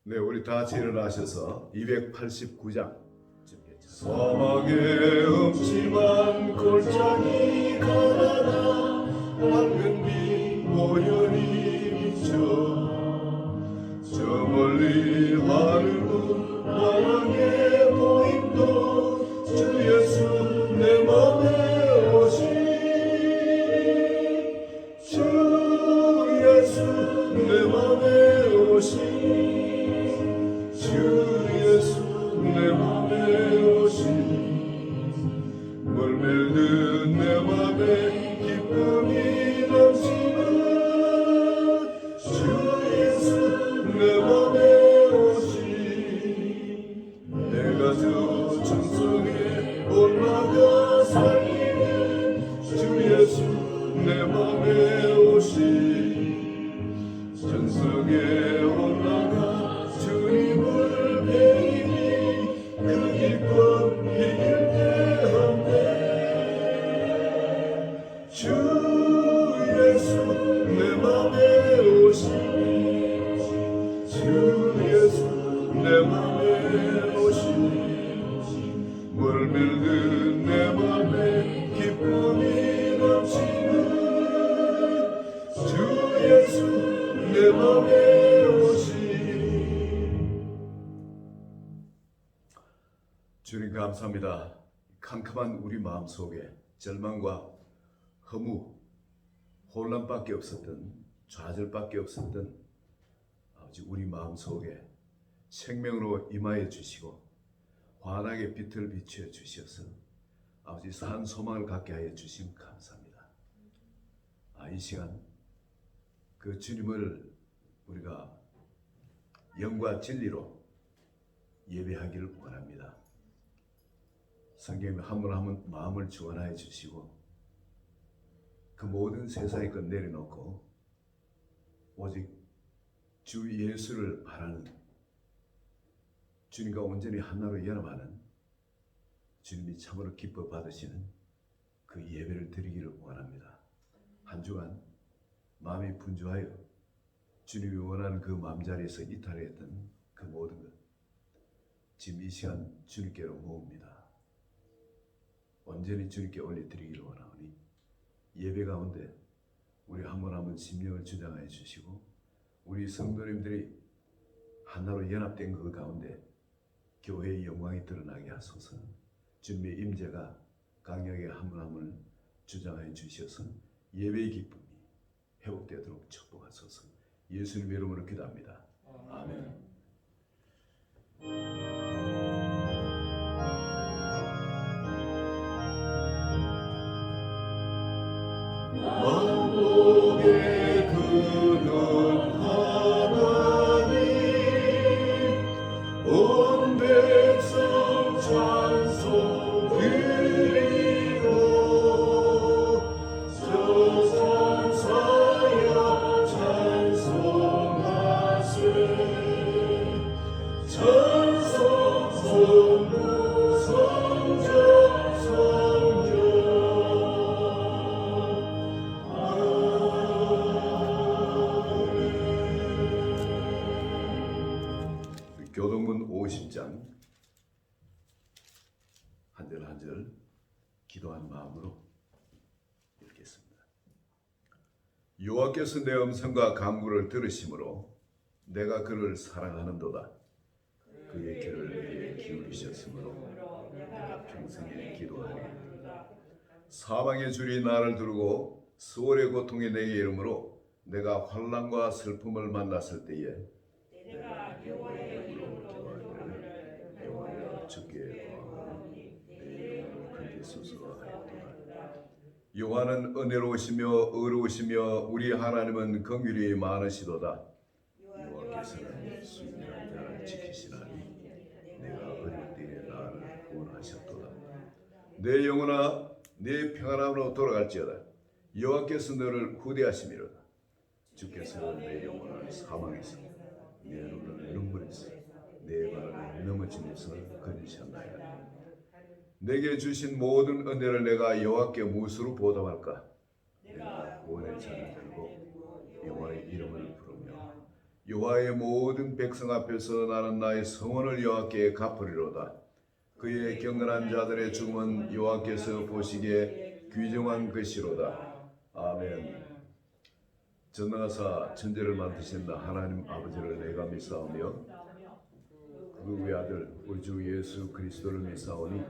네, 우리 다 같이 일어나셔서 289장 사막의 음침한 골짜기 가라라 밝은 빛 오연이 비쳐 저 멀리 하늘은 나에게 보임도 주 예수 내 맘에 오시 주 예수 내 맘에 오시 주 예수 내 맘에 물밀든 내 맘에 기쁨이 넘치는 주 예수 내 맘에 오시 내가 저 천성에 올라가 살리는 주 예수 내 맘에 오시 천성에 올라가 주님을 배이니 그 기쁨 이길 주 예수 내 맘에 오시 주 예수 내 맘에 오시 물밀든 내 맘에 기쁨이 넘치는 주 예수 내 맘에 오시. 주님 감사합니다. 캄캄한 우리 마음속에 절망과 허무, 혼란밖에 없었던, 좌절밖에 없었던 아버지 우리 마음속에 생명으로 임하여 주시고 환하게 빛을 비추어 주셔서 아버지 산 소망을 갖게 하여 주심 감사합니다. 이 시간 그 주님을 우리가 영과 진리로 예배하기를 원합니다. 성경에 한 분 한 분 마음을 주관하여 주시고 그 모든 세상의 것 내려놓고 오직 주 예수를 바라는 주님과 온전히 하나로 연합하는 주님이 참으로 기뻐 받으시는 그 예배를 드리기를 원합니다. 한 주간 마음이 분주하여 주님이 원하는 그 마음자리에서 이탈했던 그 모든 것 지금 이 시간 주님께로 모읍니다. 온전히 주님께 올려드리기를 원하오니 예배 가운데 우리 한 분 한 분 심령을 주장하여 주시고 우리 성도님들이 하나로 연합된 그 가운데 교회의 영광이 드러나게 하소서. 주님의 임재가 강력하게 한 분 한 분을 주장하여 주셔서 예배의 기쁨이 회복되도록 축복하소서. 예수님의 이름으로 기도합니다. 아멘. 만복의 근원 하나님 온 백성 찬송 드리고 저산사여 찬송하세 찬송 선무 성적 성적 교동문 50장 한 절 한 절 기도한 마음으로 읽겠습니다. 여호와께서 내 음성과 간구를 들으심으로 내가 그를 사랑하는도다. 그의 귀를 내게 기울이셨으므로 내가 평생에 기도하리. 사방의 줄이 나를 두르고 수월의 고통이 내게 이르므로 내가 환난과 슬픔을 만났을 때에 내가 여호와의 이름으로 기도하기를 여호와여 주께 구하오니 내 영을 건지소서 하였도다. 여호와는 은혜로우시며 의로우시며 우리 하나님은 긍휼이 많으시도다. 여호와께서는 순전한 자를 지키시나니 내가 어릴 때에 나를 구원하셨도다. 내 영혼아 내 평안함으로 돌아갈지어다. 여호와께서 너를 후대하심이로다. 주께서 내 영혼을 사망에서 내 눈을 눈물에서 내 발을 넘어짐에서 건지셨나이다. 내게 주신 모든 은혜를 내가 여호와께 무엇으로 보답할까? 내가 구원의 잔을 들고 여호와의 이름을 부르며 여호와의 모든 백성 앞에서 나는 나의 성원을 여호와께 갚으리로다. 그의 경건한 자들의 죽음은 여호와께서 보시기에 귀정한 것이로다. 아멘. 전능하사 천지를 만드신 하나님 아버지를 내가 믿사오며 그 외아들 우리 주 예수 그리스도를 믿사오니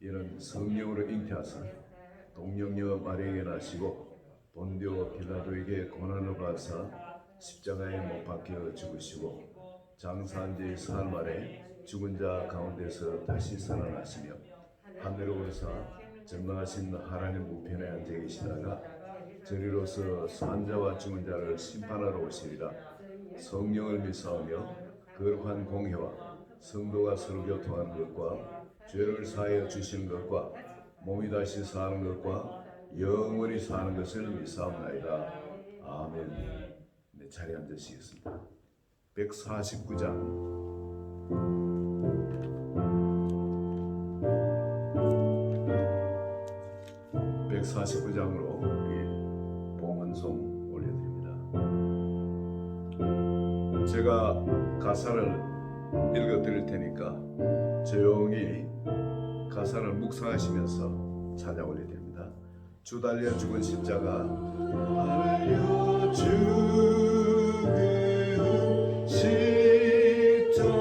이는 성령으로 잉태하사 동령녀 마리아에게 나시고 본디오 빌라도에게 고난을 받사 십자가에 못 박혀 죽으시고 장사한 지 사흘 만에 죽은 자 가운데서 다시 살아나시며 하늘에 오르사 전능하신 하나님 우편에 앉아 계시다가 저리로서 산 자와 죽은 자를 심판하러 오시리라. 성령을 믿사오며 거룩한 공회와 성도가 서로 교통하는 것과 죄를 사하여 주시는 것과 몸이 다시 사는 것과 영원히 사는 것을 믿사옵나이다. 아멘. 네, 자리에 앉으시겠습니다. 149장 149장으로 우리 봉헌송 올려드립니다. 제가 가사를 읽어드릴 테니까 조용히 가사를 묵상하시면서 찬양 올려드립니다. 주 달려 죽은 십자가 달려 죽은 십자가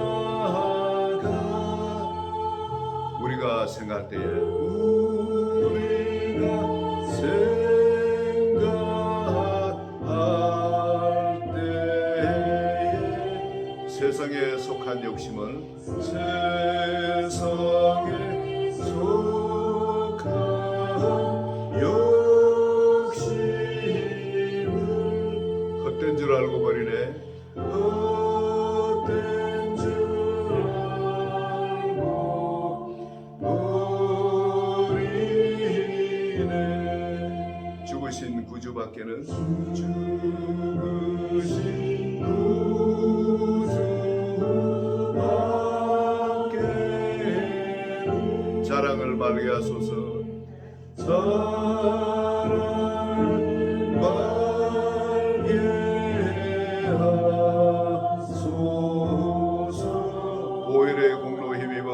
우리가 생각할 때에 세상에 속한 욕심을 세상에 속한 욕심을 헛된 줄 알고 버리네. 헛된 줄 알고 버리네. 죽으신 구주밖에는 죽으신 자랑을 말게 하소서. 자랑을 말게 하소서. 보혈의 공로 힘입어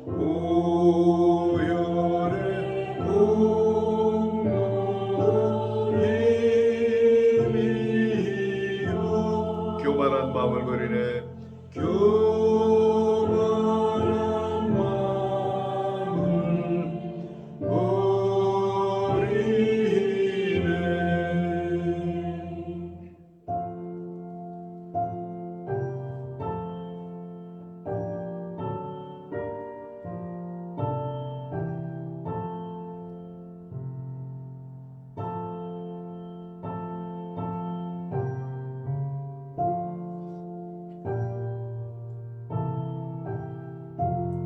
보혈의 공로 힘입어 교만한 마음을 버리네.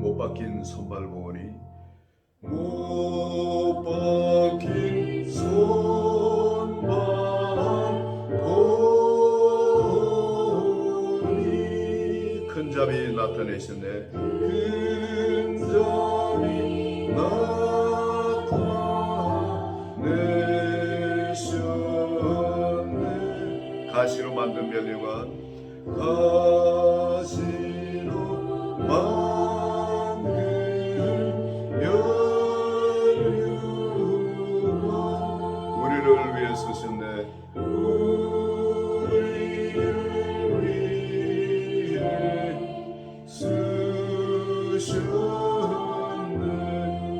못 박힌 손발보니 못 박힌 손발보니 큰 잠이 나타내셨네. 큰 잠이 나타내셨네. 가시로 만든 면류관 가시로 만든 우리를 위해 쓰셨네. 우리를 위해 쓰셨네.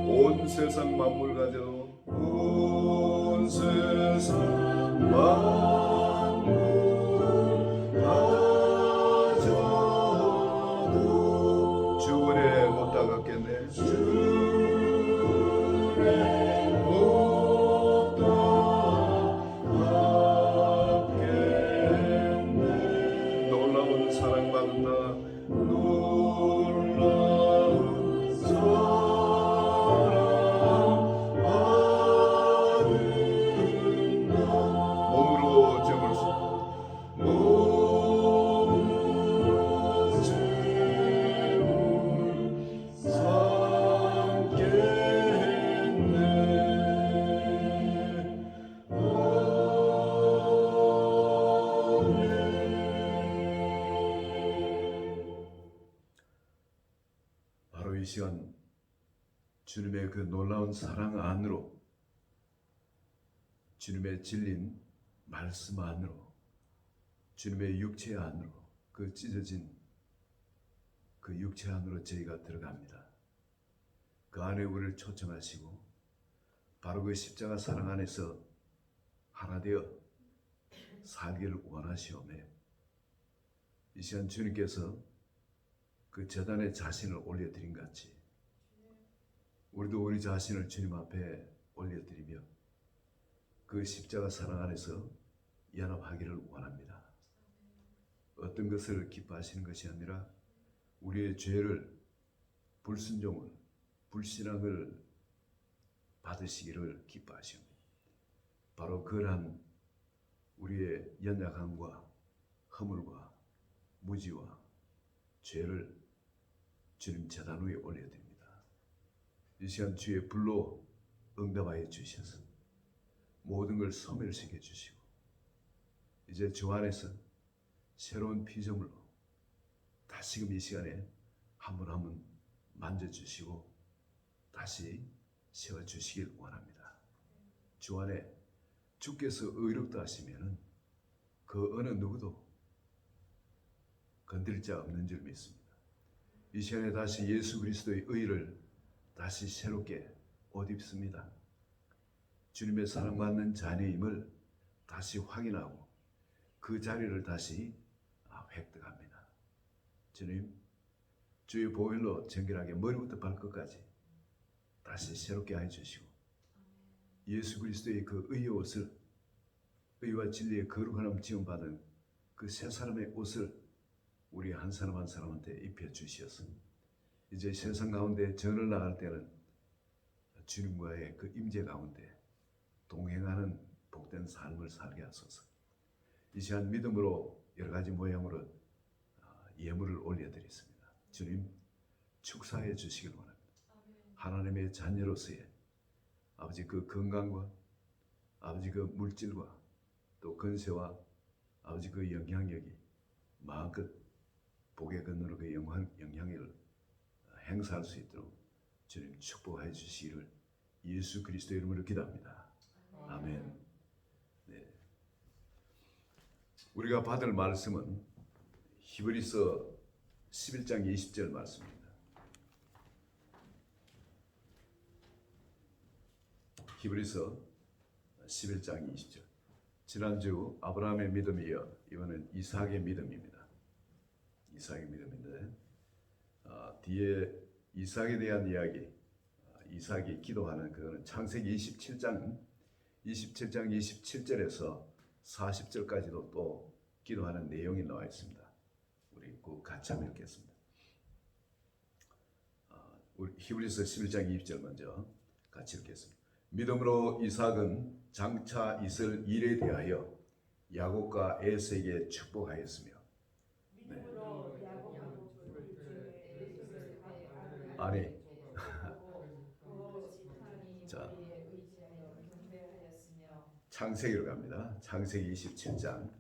온 세상 만물 가져도 온 세상 만물 가져도 주은혜 못 닦았겠네. 주은혜 못 닦았겠네. 시간 주님의 그 놀라운 사랑 안으로, 주님의 진린 말씀 안으로, 주님의 육체 안으로, 그 찢어진 그 육체 안으로 저희가 들어갑니다. 그 안에 우리를 초청하시고 바로 그 십자가 사랑 안에서 하나 되어 살기를 원하시오매, 이 시간 주님께서 그 제단에 자신을 올려드린 같이 우리도 우리 자신을 주님 앞에 올려드리며 그 십자가 사랑 안에서 연합하기를 원합니다. 어떤 것을 기뻐하시는 것이 아니라 우리의 죄를, 불순종을, 불신앙을 받으시기를 기뻐하십니다. 바로 그러한 우리의 연약함과 허물과 무지와 죄를 주님 제단 위에 올려드립니다. 이 시간 주의 불로 응답하여 주셔서 모든 걸 소멸시켜 주시고 이제 주 안에서 새로운 피조물로 다시금 이 시간에 한 분 한 분 만져주시고 다시 세워주시길 원합니다. 주 안에 주께서 의롭다 하시면은 그 어느 누구도 건드릴 자 없는 줄 믿습니다. 이 시간에 다시 예수 그리스도의 의를 다시 새롭게 옷 입습니다. 주님의 사랑받는 자녀임을 다시 확인하고 그 자리를 다시 획득합니다. 주님, 주의 보혈로 정결하게 머리부터 발끝까지 다시 새롭게 해주시고 예수 그리스도의 그 의의 옷을, 의와 진리의 거룩함 지원받은 그 새 사람의 옷을 우리 한 사람 한 사람한테 입혀주시어서 이제 세상 가운데 전을 나갈 때는 주님과의 그 임재 가운데 동행하는 복된 삶을 살게 하소서. 이 시간 믿음으로 여러 가지 모양으로 예물을 올려드리겠습니다. 주님, 축사해 주시길 원합니다. 하나님의 자녀로서의 아버지 그 건강과 아버지 그 물질과 또 건세와 아버지 그 영향력이 마음껏 복의 근으로 그 영향력을 행사할 수 있도록 주님 축복해 주시기를 예수 그리스도의 이름으로 기도합니다. 아멘. 네. 우리가 받을 말씀은 히브리서 11장 20절 말씀입니다. 히브리서 11장 20절. 지난주 아브라함의 믿음이여 이번엔 이삭의 믿음입니다. 이삭의 믿음인데 뒤에 이삭에 대한 이야기, 이삭이 기도하는 그거는 창세기 27장 27절에서 40절까지도 또 기도하는 내용이 나와 있습니다. 우리 꼭 같이 한번 읽겠습니다. 우리 히브리서 11장 20절 먼저 같이 읽겠습니다. 믿음으로 이삭은 장차 있을 일에 대하여 야곱과 에서에게 축복하였으며, 네. 아니 자 창세기로 갑니다. 창세기 27장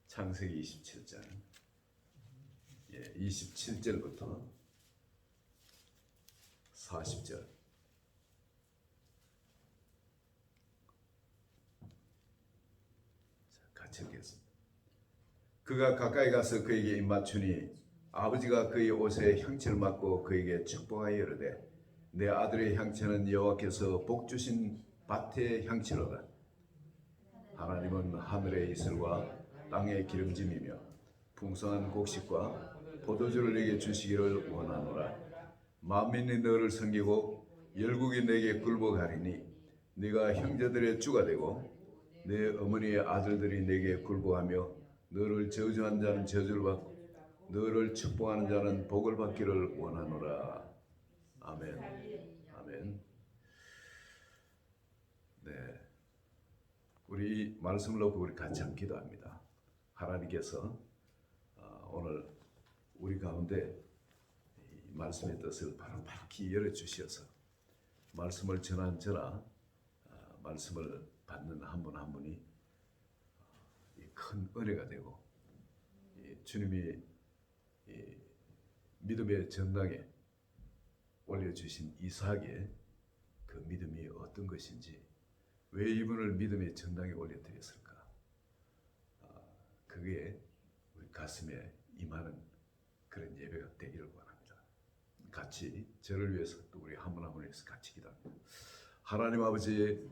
창세기 27장 27절부터 40절. 같이 읽겠습니다. 그가 가까이 가서 그에게 입맞추니 아버지가 그의 옷에 향채를 맡고 그에게 축복하여 이르되 내 아들의 향채는 여호와께서 복 주신 밭의 향채로다. 하나님은 하늘의 이슬과 땅의 기름짐이며 풍성한 곡식과 포도주를 내게 주시기를 원하노라. 만민이 너를 섬기고 열국이 내게 굴복하리니 네가 형제들의 주가 되고 내 어머니의 아들들이 내게 굴복하며 너를 저주한 자는 저주를 받고 너를 축복하는 자는 복을 받기를 원하노라. 아멘. 아멘. 네, 우리 이 말씀을 놓고 우리 같이 한번 기도합니다. 하나님께서 오늘 우리 가운데 이 말씀의 뜻을 밝히 열어주셔서 말씀을 전한 저나 말씀을 받는 한 분 한 분이 큰 은혜가 되고 주님이 믿음의 전당에 올려주신 이삭의 그 믿음이 어떤 것인지, 왜 이분을 믿음의 전당에 올려드렸을까? 그게 우리 가슴에 임하는 그런 예배가 되기를 원합니다. 같이 저를 위해서 또 우리 한 분 한 분을 위해서 같이 기도합니다. 하나님 아버지,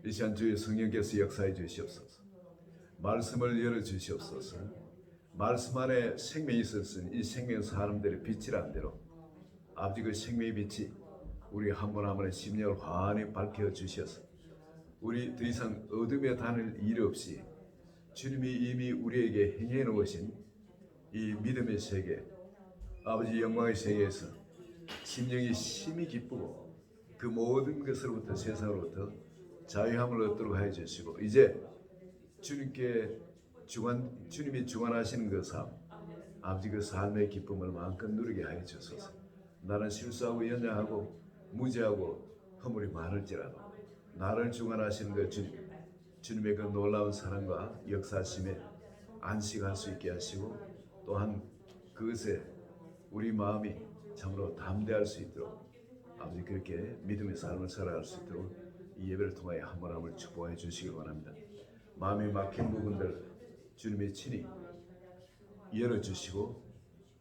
이 시간 주의 성령께서 역사해 주시옵소서. 말씀을 열어 주시옵소서. 말씀 안에 생명이 있었으니 이 생명 사람들의 빛이라는 대로 아버지 그 생명의 빛이 우리 한 분 한 분의 심령을 환히 밝혀 주셔서 우리 더 이상 어둠에 다닐 일 없이 주님이 이미 우리에게 행해 놓으신 이 믿음의 세계, 아버지 영광의 세계에서 심령이 심히 기쁘고 그 모든 것으로부터, 세상으로부터 자유함을 얻도록 하여 주시고, 이제 주님이 주관하시는 그 삶, 아버지 그 삶의 기쁨을 마음껏 누리게 하여 주소서. 나는 실수하고 연약하고 무지하고 허물이 많을지라도 나를 주관하시는 그 주님의 그 놀라운 사랑과 역사심에 안식할 수 있게 하시고, 또한 그것에 우리 마음이 참으로 담대할 수 있도록 아버지 그렇게 믿음의 삶을 살아갈 수 있도록 이 예배를 통하여 한 분 한 분을 축복해 주시기 바랍니다. 마음이 막힌 부분들 주님이 친히 열어주시고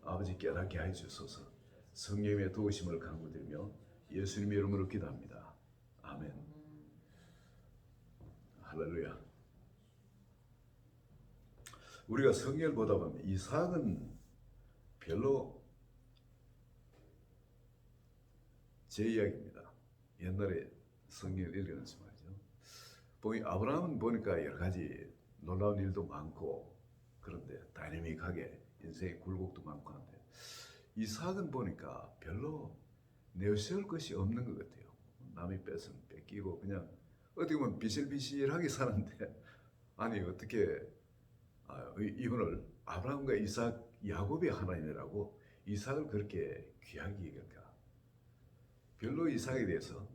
아버지 깨닫게 하여 주소서. 성령의 도우심을 간구드리며 예수님의 이름으로 기도합니다. 아멘. 할렐루야. 우리가 성경을 보다 보면 이삭은 별로 제 이야기입니다. 옛날에 성경을 읽으면서 말이죠. 아브라함은 보니까 여러 가지 놀라운 일도 많고 그런데 다이내믹하게 인생의 굴곡도 많고 한데, 이삭은 보니까 별로 내세울 것이 없는 것 같아요. 남이 뺏으면 뺏기고 그냥 어떻게 보면 비실비실하게 사는데, 아니 어떻게 이분을 아브라함과 이삭, 야곱의 하나님이라고 이삭을 그렇게 귀하게 여길까? 별로 이삭에 대해서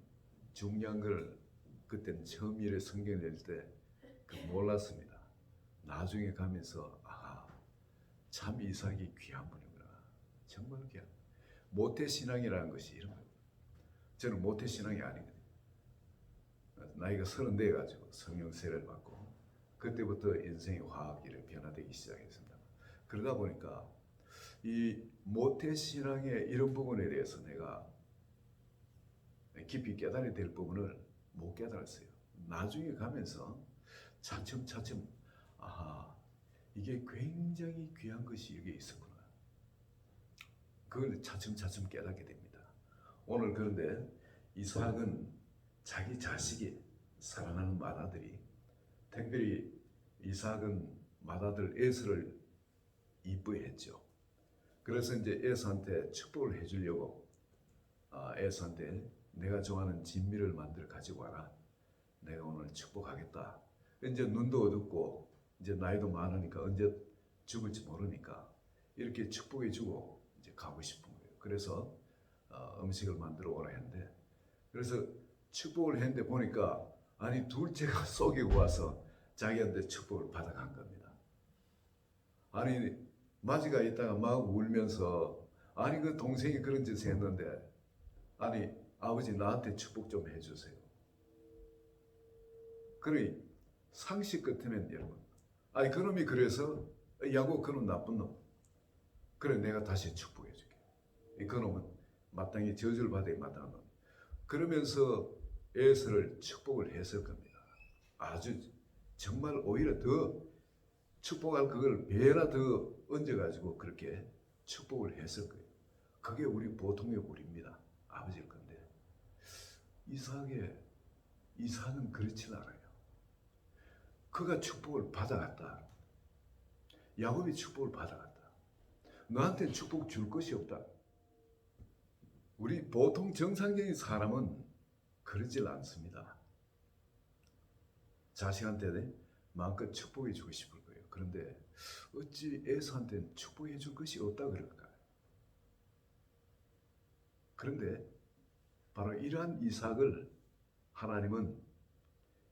중요한 걸 그때는 처음 일에 성경을 읽을 때 몰랐습니다. 나중에 가면서 참 이삭이 귀한 분이구나. 정말 귀한. 모태신앙이라는 것이 이런 거예요. 저는 모태신앙이 아니거든요. 나이가 34 가지고 성령 세례를 받고 그때부터 인생의 화학기를 변화되기 시작했습니다. 그러다 보니까 이 모태신앙의 이런 부분에 대해서 내가 깊이 깨달아야 될 부분을 못 깨달았어요. 나중에 가면서 차츰차츰 이게 굉장히 귀한 것이 이게 있었구나. 그걸 차츰차츰 깨닫게 됩니다. 오늘 그런데 이삭은 자기 자식이 사랑하는 맏아들이, 특별히 이삭은 맏아들 에서를 이뻐했죠. 그래서 이제 에서한테 축복을 해주려고 에서한테 내가 좋아하는 진미를 만들어 가지고 와라. 내가 오늘 축복하겠다. 이제 눈도 어둡고 이제 나이도 많으니까 언제 죽을지 모르니까 이렇게 축복해주고 이제 가고 싶은 거예요. 그래서 음식을 만들어 오라 했는데, 그래서 축복을 했는데 보니까 아니 둘째가 속이고 와서 자기한테 축복을 받아간 겁니다. 아니 마지가 있다가 막 울면서 아니 그 동생이 그런 짓을 했는데 아니 아버지 나한테 축복 좀 해주세요. 그러니 상식 같으면 여러분, 아니 그놈이 그래서 야곱 그놈 나쁜 놈, 그래 내가 다시 축복해줄게. 그놈은 마땅히 저주를 받아야 마땅한 놈. 그러면서 에서를 축복을 했을 겁니다. 아주 정말 오히려 더 축복할 그걸 배나 더 얹어가지고 그렇게 축복을 했을 거예요. 그게 우리 보통의 우리입니다. 아버지일 건데 이삭은 그렇진 않아요. 그가 축복을 받아갔다. 야곱이 축복을 받아갔다. 너한테 축복 줄 것이 없다. 우리 보통 정상적인 사람은 그러질 않습니다. 자식한테 마음껏 축복해 주고 싶을 거예요. 그런데 어찌 에서한테는 축복해 줄 것이 없다 그럴까요? 그런데 바로 이러한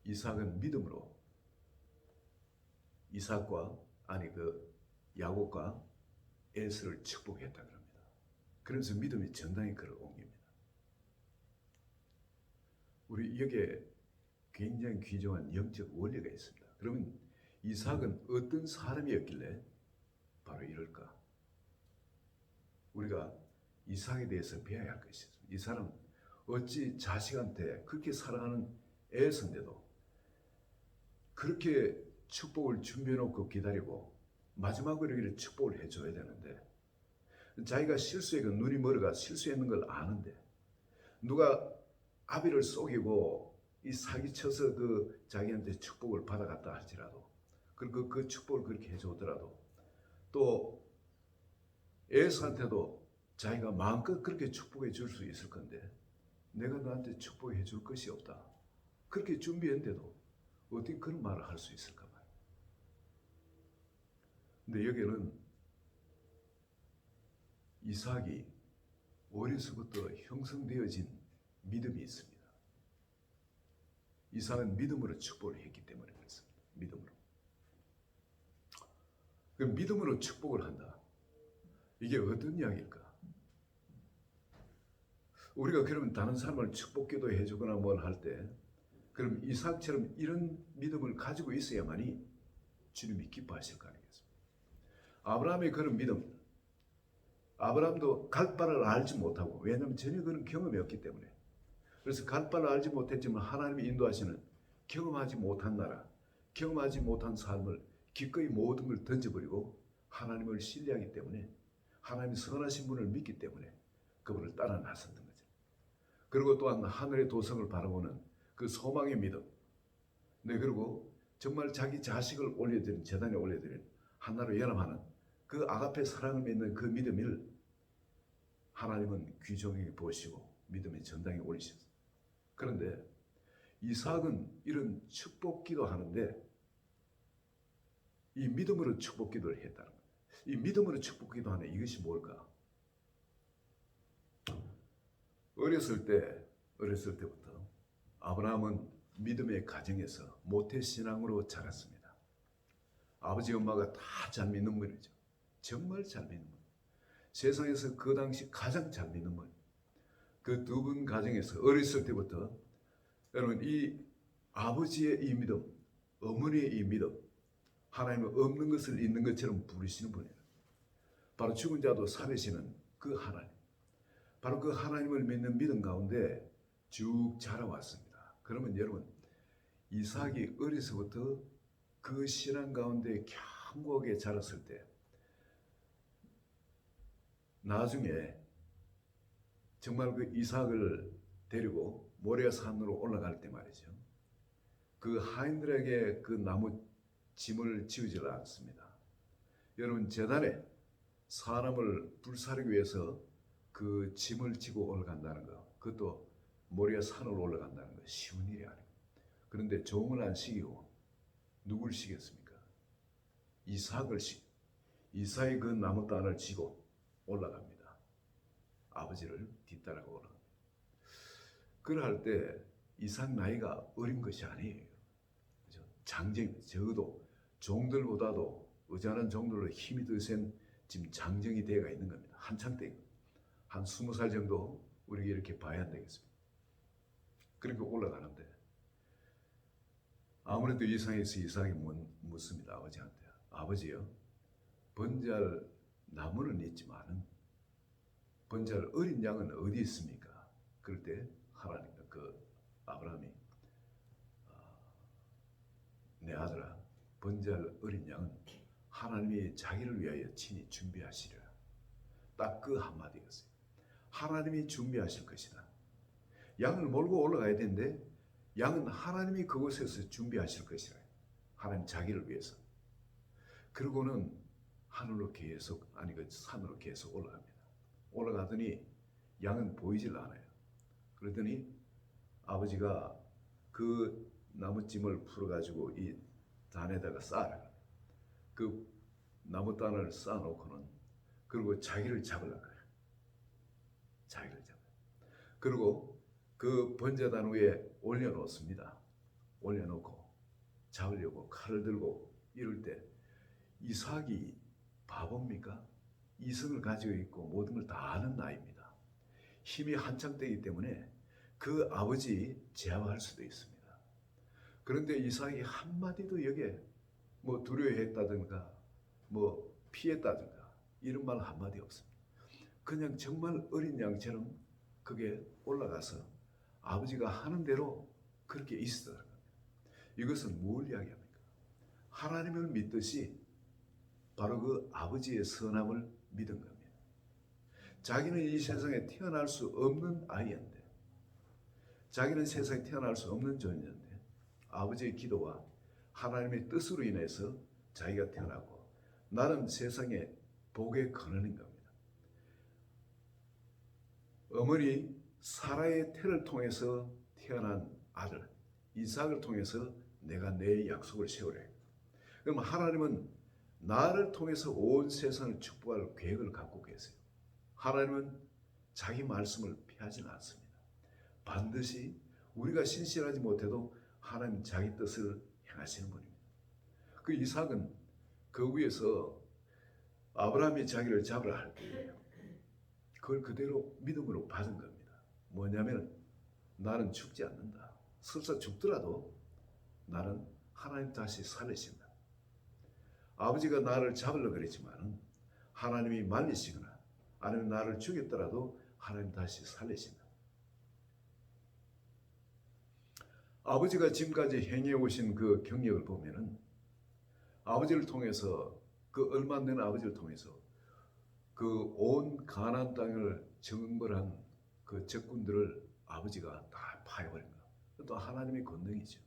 이삭은 믿음으로 이삭과 그 야곱과 에서를 축복했다 그럽니다. 그러면서 믿음이 전당에 그를 옮깁니다. 우리 여기에 굉장히 귀중한 영적 원리가 있습니다. 그러면 이삭은 어떤 사람이었길래 바로 이럴까? 우리가 이삭에 대해서 배워야 할 것이 있습니다. 이 사람은 어찌 자식한테 그렇게 사랑하는 에서인데도 그렇게 축복을 준비해놓고 기다리고 마지막으로 이렇게 축복을 해줘야 되는데, 자기가 실수해서 눈이 멀어가 실수했는 걸 아는데 누가 아비를 속이고 이 사기쳐서 그 자기한테 축복을 받아갔다 할지라도, 그리고 그 축복을 그렇게 해주더라도, 또 에서한테도 자기가 마음껏 그렇게 축복해 줄 수 있을 건데 내가 너한테 축복해 줄 것이 없다, 그렇게 준비했는데도 어떻게 그런 말을 할 수 있을까 말이야. 근데 여기는 이삭이 어려서부터 형성되어진 믿음이 있습니다. 이삭은 믿음으로 축복을 했기 때문에 그렇습니다. 믿음으로. 그 믿음으로 축복을 한다. 이게 어떤 이야기일까? 우리가 그러면 다른 사람을 축복기도 해주거나 뭘 할 때, 그럼 이삭처럼 이런 믿음을 가지고 있어야만이 주님이 기뻐하실 거 아니겠습니까? 아브라함의 그런 믿음, 아브라함도 갈 바를 알지 못하고, 왜냐하면 전혀 그런 경험이 없기 때문에, 그래서 갈 바를 알지 못했지만 하나님이 인도하시는 경험하지 못한 나라, 경험하지 못한 삶을 기꺼이 모든 걸 던져버리고 하나님을 신뢰하기 때문에, 하나님이 선하신 분을 믿기 때문에 그분을 따라 나섰던 거죠. 그리고 또한 하늘의 도성을 바라보는 그 소망의 믿음. 네, 그리고 정말 자기 자식을 올려드린, 제단에 올려드린, 하나로 연합하는 그 아가페 사랑을 믿는 그 믿음을 하나님은 귀중하게 보시고 믿음의 전당에 올리셨어요. 그런데 이삭은 이런 축복기도 하는데 이 믿음으로 축복기도를 했다는 거예요. 이 믿음으로 축복기도 하는 이것이 뭘까? 어렸을 때부터 아브라함은 믿음의 가정에서 모태신앙으로 자랐습니다. 아버지 엄마가 다 잘 믿는 분이죠. 정말 잘 믿는 분. 세상에서 그 당시 가장 잘 믿는 분. 그 두 분 가정에서 어렸을 때부터 여러분 이 아버지의 이 믿음, 어머니의 이 믿음, 하나님은 없는 것을 있는 것처럼 부르시는 분이에요. 바로 죽은 자도 살리시는 그 하나님. 바로 그 하나님을 믿는 믿음 가운데 쭉 자라왔습니다. 그러면 여러분, 이삭이 어려서부터 그 신앙 가운데 견고하게 자랐을 때 나중에 정말 그 이삭을 데리고 모리아 산으로 올라갈 때 말이죠. 그 하인들에게 그 나무 짐을 지우지 않습니다. 여러분, 제단에 사람을 불사르기 위해서 그 짐을 지고 올라간다는 거, 그것도 모리아 산으로 올라간다는 거 쉬운 일이 아니에요. 그런데 종을 안 시키고 누굴 시켰습니까? 이삭을 시키고, 이삭이 그 나무 단을 지고 올라갑니다. 아버지를 뒤따라가 올라갑니다. 그럴 때 이삭 나이가 어린 것이 아니에요. 그죠? 장정, 적어도 종들보다도 의자는 종들로 힘이 더 센 지금 장정이 되어가 있는 겁니다. 한창 때 한 20살 정도 우리가 이렇게 봐야 안 되겠습니다. 그렇게 올라가는데 아무래도 이삭에서 이삭이 묻습니다. 아버지한테. 아버지요, 번제할 나무는 있지만은 번제할 어린 양은 어디 있습니까? 그럴 때 하나님, 그 아브라함이 내 아들아, 번제할 어린 양은 하나님이 자기를 위하여 친히 준비하시리라. 딱 그 한마디였어요. 하나님이 준비하실 것이다. 양을 몰고 올라가야 되는데 양은 하나님이 그곳에서 준비하실 것이라. 하나님 자기를 위해서. 그러고는 하늘로 계속, 그 산으로 계속 올라갑니다. 올라가더니 양은 보이질 않아요. 그러더니 아버지가 그 나무찜을 풀어가지고 이 단에다가 쌓아요. 그 나무단을 쌓아놓고는 그리고 자기를 잡으려고 해요. 자기를 잡아요. 그리고 그 번제단 위에 올려놓습니다. 올려놓고 잡으려고 칼을 들고 이럴 때 이삭이 바보입니까? 이성을 가지고 있고 모든 걸 다 아는 나이입니다. 힘이 한창 때이기 때문에 그 아버지 제압할 수도 있습니다. 그런데 이삭이 한마디도 여기에 뭐 두려워했다든가 뭐 피했다든가 이런 말 한마디 없습니다. 그냥 정말 어린 양처럼 그게 올라가서 아버지가 하는 대로 그렇게 있었다는 겁니다. 이것은 뭘 이야기합니까? 하나님을 믿듯이 바로 그 아버지의 선함을 믿은 겁니다. 자기는 이 세상에 태어날 수 없는 아이인데, 자기는 세상에 태어날 수 없는 존재인데 아버지의 기도와 하나님의 뜻으로 인해서 자기가 태어나고 나는 세상의 복의 근원인 겁니다. 어머니 사라의 태를 통해서 태어난 아들 이삭을 통해서 내가 내 약속을 세우래. 그럼 하나님은 나를 통해서 온 세상을 축복할 계획을 갖고 계세요. 하나님은 자기 말씀을 피하지는 않습니다. 반드시 우리가 신실하지 못해도 하나님 자기 뜻을 행하시는 분입니다. 그 이삭은 그 위에서 아브라함이 자기를 잡으라 할 때에 그걸 그대로 믿음으로 받은 겁니다. 뭐냐면 나는 죽지 않는다. 설사 죽더라도 나는 하나님 다시 살리신다. 아버지가 나를 잡으려고 그랬지만 하나님이 말리시거나 아니면 나를 죽였더라도 하나님 다시 살리신다. 아버지가 지금까지 행해 오신 그 경력을 보면은 아버지를 통해서 그 얼마 안 되는 아버지를 통해서 그 온 가나안 땅을 정벌한 그 적군들을 아버지가 다 파해버린 거. 또 하나님의 권능이죠.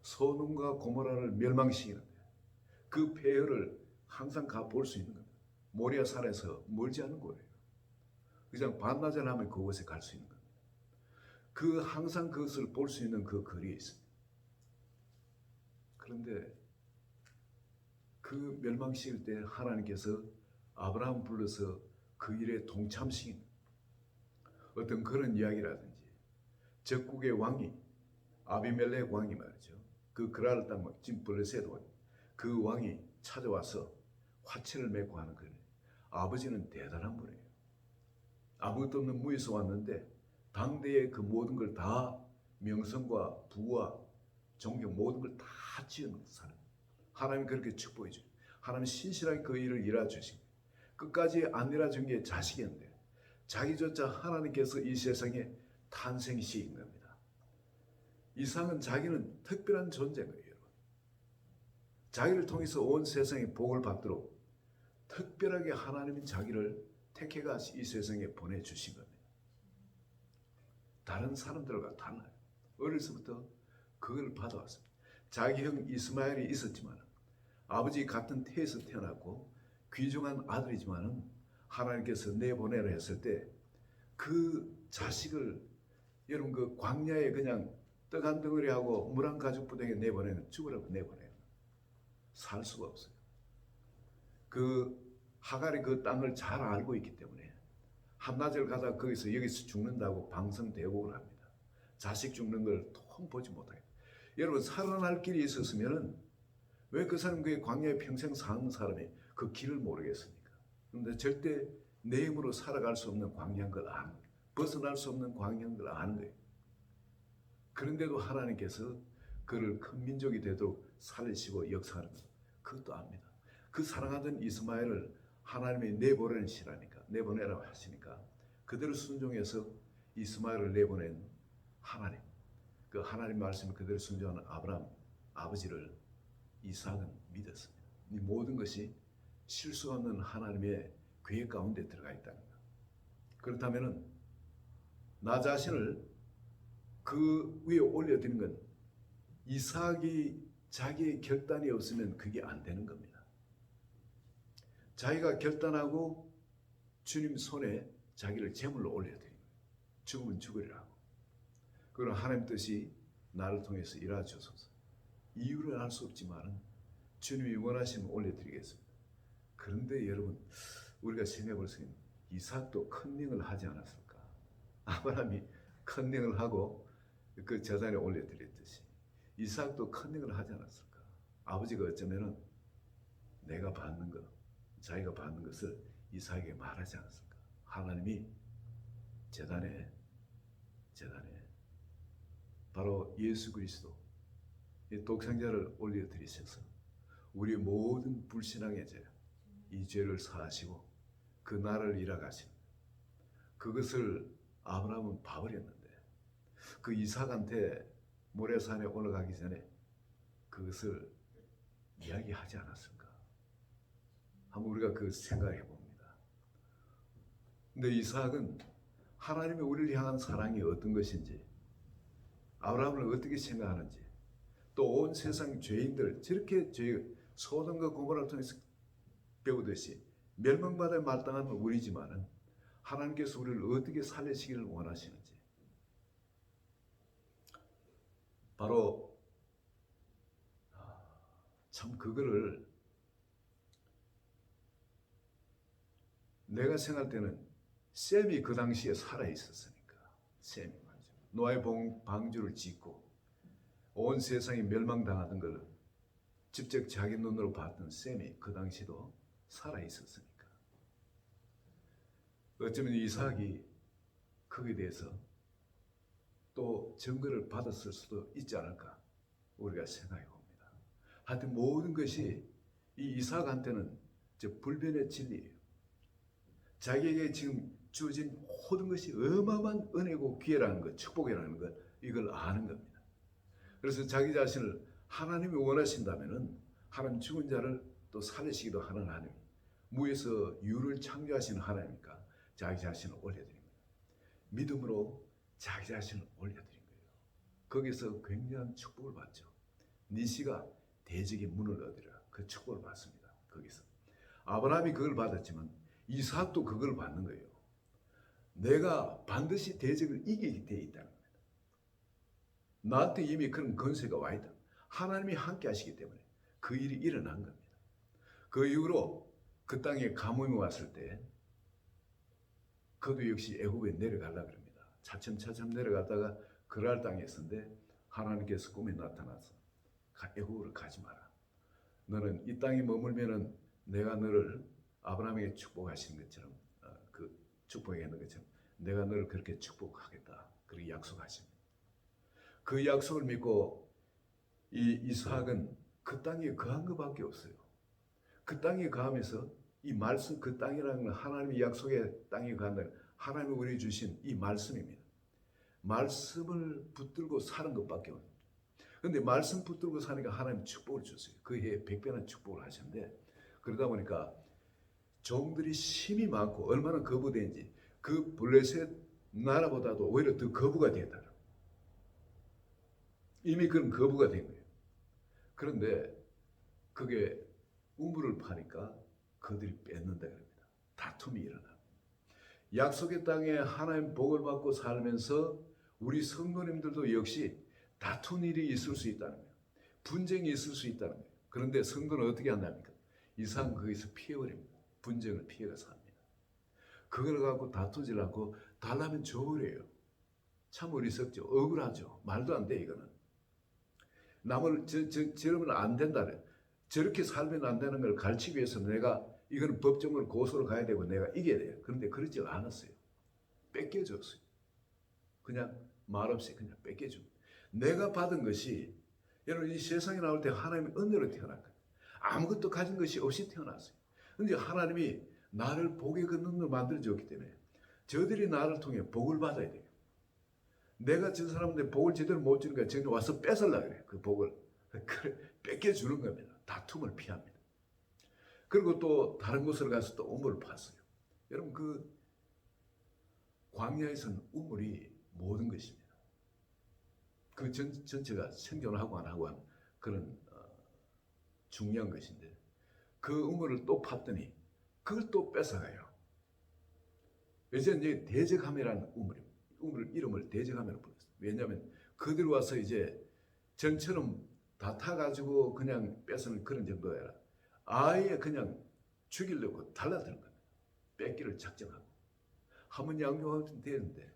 소돔과 고모라를 멸망시키는 거예요. 그 폐허를 항상 가 볼 수 있는 겁니다. 모리아 산에서 멀지 않은 거예요. 그냥 반나절 하면 그곳에 갈 수 있는 겁니다. 그 항상 그것을 볼 수 있는 그 거리에 있습니다. 그런데 그 멸망시킬 때 하나님께서 아브라함 불러서 그 일에 동참시킨 어떤 그런 이야기라든지 적국의 왕이 아비멜렉 왕이 말이죠. 그 그랄 땅 지금 블레셋 왕 그 왕이 찾아와서 화채를 맺고 하는 거예요. 아버지는 대단한 분이에요. 아무것도 없는 무에서 왔는데 당대의 그 모든 걸 다 명성과 부와 존경 모든 걸 다 지은 사람. 하나님이 그렇게 축복해 줘요. 하나님이 신실하게 그 일을 이뤄주신 거예요. 끝까지 안 이뤄준 게 자식이었는데 자기조차 하나님께서 이 세상에 탄생시킨 겁니다. 이삭은 자기는 특별한 존재인 거예요. 여러분. 자기를 통해서 온 세상에 복을 받도록 특별하게 하나님이 자기를 택해가 이 세상에 보내주신 겁니다. 다른 사람들과 달라요. 어려서부터 그걸 받아왔습니다. 자기 형 이스마엘이 있었지만 아버지 같은 태에서 태어났고 귀중한 아들이지만 하나님께서 내보내라 했을 때 그 자식을 여러분 그 광야에 그냥 떡 한 덩어리하고 물 한 가죽 부대에 내보내는 죽으라고 내보내는 살 수가 없어요. 그 하갈이 그 땅을 잘 알고 있기 때문에 한나절 가다 여기서 죽는다고 방성대곡을 합니다. 자식 죽는 걸 통 보지 못하게. 여러분 살아날 길이 있었으면은 왜 그 사람 그 광야에 평생 사는 사람이 그 길을 모르겠습니까? 그런데 절대 내 힘으로 살아갈 수 없는 광야인 걸 아는 거예요. 벗어날 수 없는 광야인 걸 아는 거예요. 그런데도 하나님께서 그를 큰 민족이 되도록 살리시고 역사하는 것 그것도 압니다. 그 사랑하던 이스마엘을 하나님이 내보내라고 하시니까 그대로 순종해서 이스마엘을 내보낸 하나님, 그 하나님 말씀을 그대로 순종하는 아브라함 아버지를 이삭은 믿었습니다. 이 모든 것이 실수 없는 하나님의 계획 가운데 들어가 있다는 것. 그렇다면은 나 자신을 그 위에 올려드리는 건 이삭이 자기의 결단이 없으면 그게 안 되는 겁니다. 자기가 결단하고 주님 손에 자기를 제물로 올려드린 거예요. 죽으면 죽으리라고. 그런 하나님 뜻이 나를 통해서 이루어져서 이유를 알 수 없지만 주님이 원하시면 올려드리겠습니다. 그런데 여러분 우리가 생각해 볼 수 있는 이삭도 컨닝을 하지 않았을까? 아브라함이 컨닝을 하고 그 제단에 올려드렸듯이 이삭도 컨닝을 하지 않았을까? 아버지가 어쩌면은 내가 받는 것, 자기가 받는 것을 이삭에게 말하지 않았을까? 하나님이 제단에 바로 예수 그리스도 이 독생자를 올려드리셔서 우리 모든 불신앙의 죄, 이 죄를 사하시고 그 나를 이뤄가신 그것을 아브라함은 봐버렸는데 그 이삭한테 모래산에 올라가기 전에 그것을 이야기하지 않았을까? 한번 우리가 그 생각해 봅니다. 근데 이삭은 하나님의 우리를 향한 사랑이 어떤 것인지, 아브라함을 어떻게 생각하는지, 또 온 세상 죄인들 저렇게 소돔과 고모라를 통해서 배우듯이 멸망받아 마땅한 우리지만은 하나님께서 우리를 어떻게 살리시기를 원하시는지, 바로 참 그거를 내가 생각할 때는 셈이 그 당시에 살아 있었으니까, 셈이 말이죠. 노아의 방주를 짓고 온 세상이 멸망당하던 걸 직접 자기 눈으로 봤던 셈이 그 당시도 살아 있었으니까, 어쩌면 이삭이 거기에 대해서 또 증거를 받았을 수도 있지 않을까 우리가 생각해 봅니다. 하여튼 모든 것이 이 이삭한테는 불변의 진리예요. 자기에게 지금 주어진 모든 것이 어마어마한 은혜고 기회라는 것, 축복이라는 것, 이걸 아는 겁니다. 그래서 자기 자신을 하나님이 원하신다면은 하나님 죽은 자를 또 살리시기도 하는 하나님, 무에서 유를 창조하시는 하나님이니까 자기 자신을 올려드린 거예요. 믿음으로 자기 자신을 올려드린 거예요. 거기서 굉장한 축복을 받죠. 니시가 대적의 문을 얻으리라, 그 축복을 받습니다. 거기서 아브라함이 그걸 받았지만 이삭도 그걸 받는 거예요. 내가 반드시 대적을 이기게 돼 있다는 겁니다. 나한테 이미 그런 권세가 와 있다. 하나님이 함께 하시기 때문에 그 일이 일어난 겁니다. 그 이후로 그 땅에 가뭄이 왔을 때 그도 역시 애굽에 내려가려고 합니다. 차츰차츰 내려가다가 그랄 땅에 있었는데 하나님께서 꿈에 나타나서 애굽으로 가지 마라. 너는 이 땅에 머물면은 내가 너를 아브라함에게 축복하신 것처럼, 그 축복했는 것처럼 내가 너를 그렇게 축복하겠다. 그렇게 약속하십니다. 그 약속을 믿고 이 이삭은 그 땅에 거한 것밖에 없어요. 그 땅에 거하면서 이 말씀, 그 땅이라는 건 하나님의 약속의 땅에 거한다는 하나님이 우리에게 주신 이 말씀입니다. 말씀을 붙들고 사는 것밖에 없어요. 그런데 말씀 붙들고 사니까 하나님 축복을 줬어요. 그 해에 100배나 축복을 하셨는데, 그러다 보니까 종들이 힘이 많고 얼마나 거부된지 그 블레셋 나라보다도 오히려 더 거부가 됐다. 이미 그런 거부가 된 거예요. 그런데 그게 우물을 파니까 그들이 뺏는다 그럽니다. 다툼이 일어나. 약속의 땅에 하나님 복을 받고 살면서 우리 성도님들도 역시 다툰 일이 있을 수 있다는 거예요. 분쟁이 있을 수 있다는 거예요. 그런데 성도는 어떻게 한답니까? 이상 거기서 피해버립니다. 분쟁을 피해가 삽니다. 그걸 갖고 다투질 않고 달라면 줘버려요. 참 어리석죠. 억울하죠. 말도 안 돼 이거는. 남을 저러면 안 된다. 저렇게 살면 안 되는 걸 가르치기 위해서 내가 이거는 법정을 고소를 가야 되고 내가 이겨야 돼요. 그런데 그러지 않았어요. 뺏겨줬어요. 그냥 말없이 그냥 뺏겨줍니다. 내가 받은 것이, 여러분 이 세상에 나올 때 하나님의 은혜로 태어난 거예요. 아무것도 가진 것이 없이 태어났어요. 그런데 하나님이 나를 복의 근원으로 만들어줬기 때문에 저들이 나를 통해 복을 받아야 돼요. 내가 저 사람한테 복을 제대로 못 주니까 저기 와서 뺏으려고 그래요. 그 복을. 뺏겨주는 겁니다. 다툼을 피합니다. 그리고 또 다른 곳을 가서 또 우물을 팠어요. 여러분 그 광야에서는 우물이 모든 것입니다. 그 전체가 생존하고 안 하고 하는 그런 중요한 것인데, 그 우물을 또 팠더니 그걸 또 뺏어가요. 이제 대적함이라는 우물 이름을 대적함이라고 불렀어요. 왜냐하면 그들 와서 이제 전처럼 다 타가지고 그냥 뺏는 그런 정도가 아니라 아예 그냥 죽이려고 달라드는 겁니다. 뺏기를 작정하고 한번 양용하면 되는데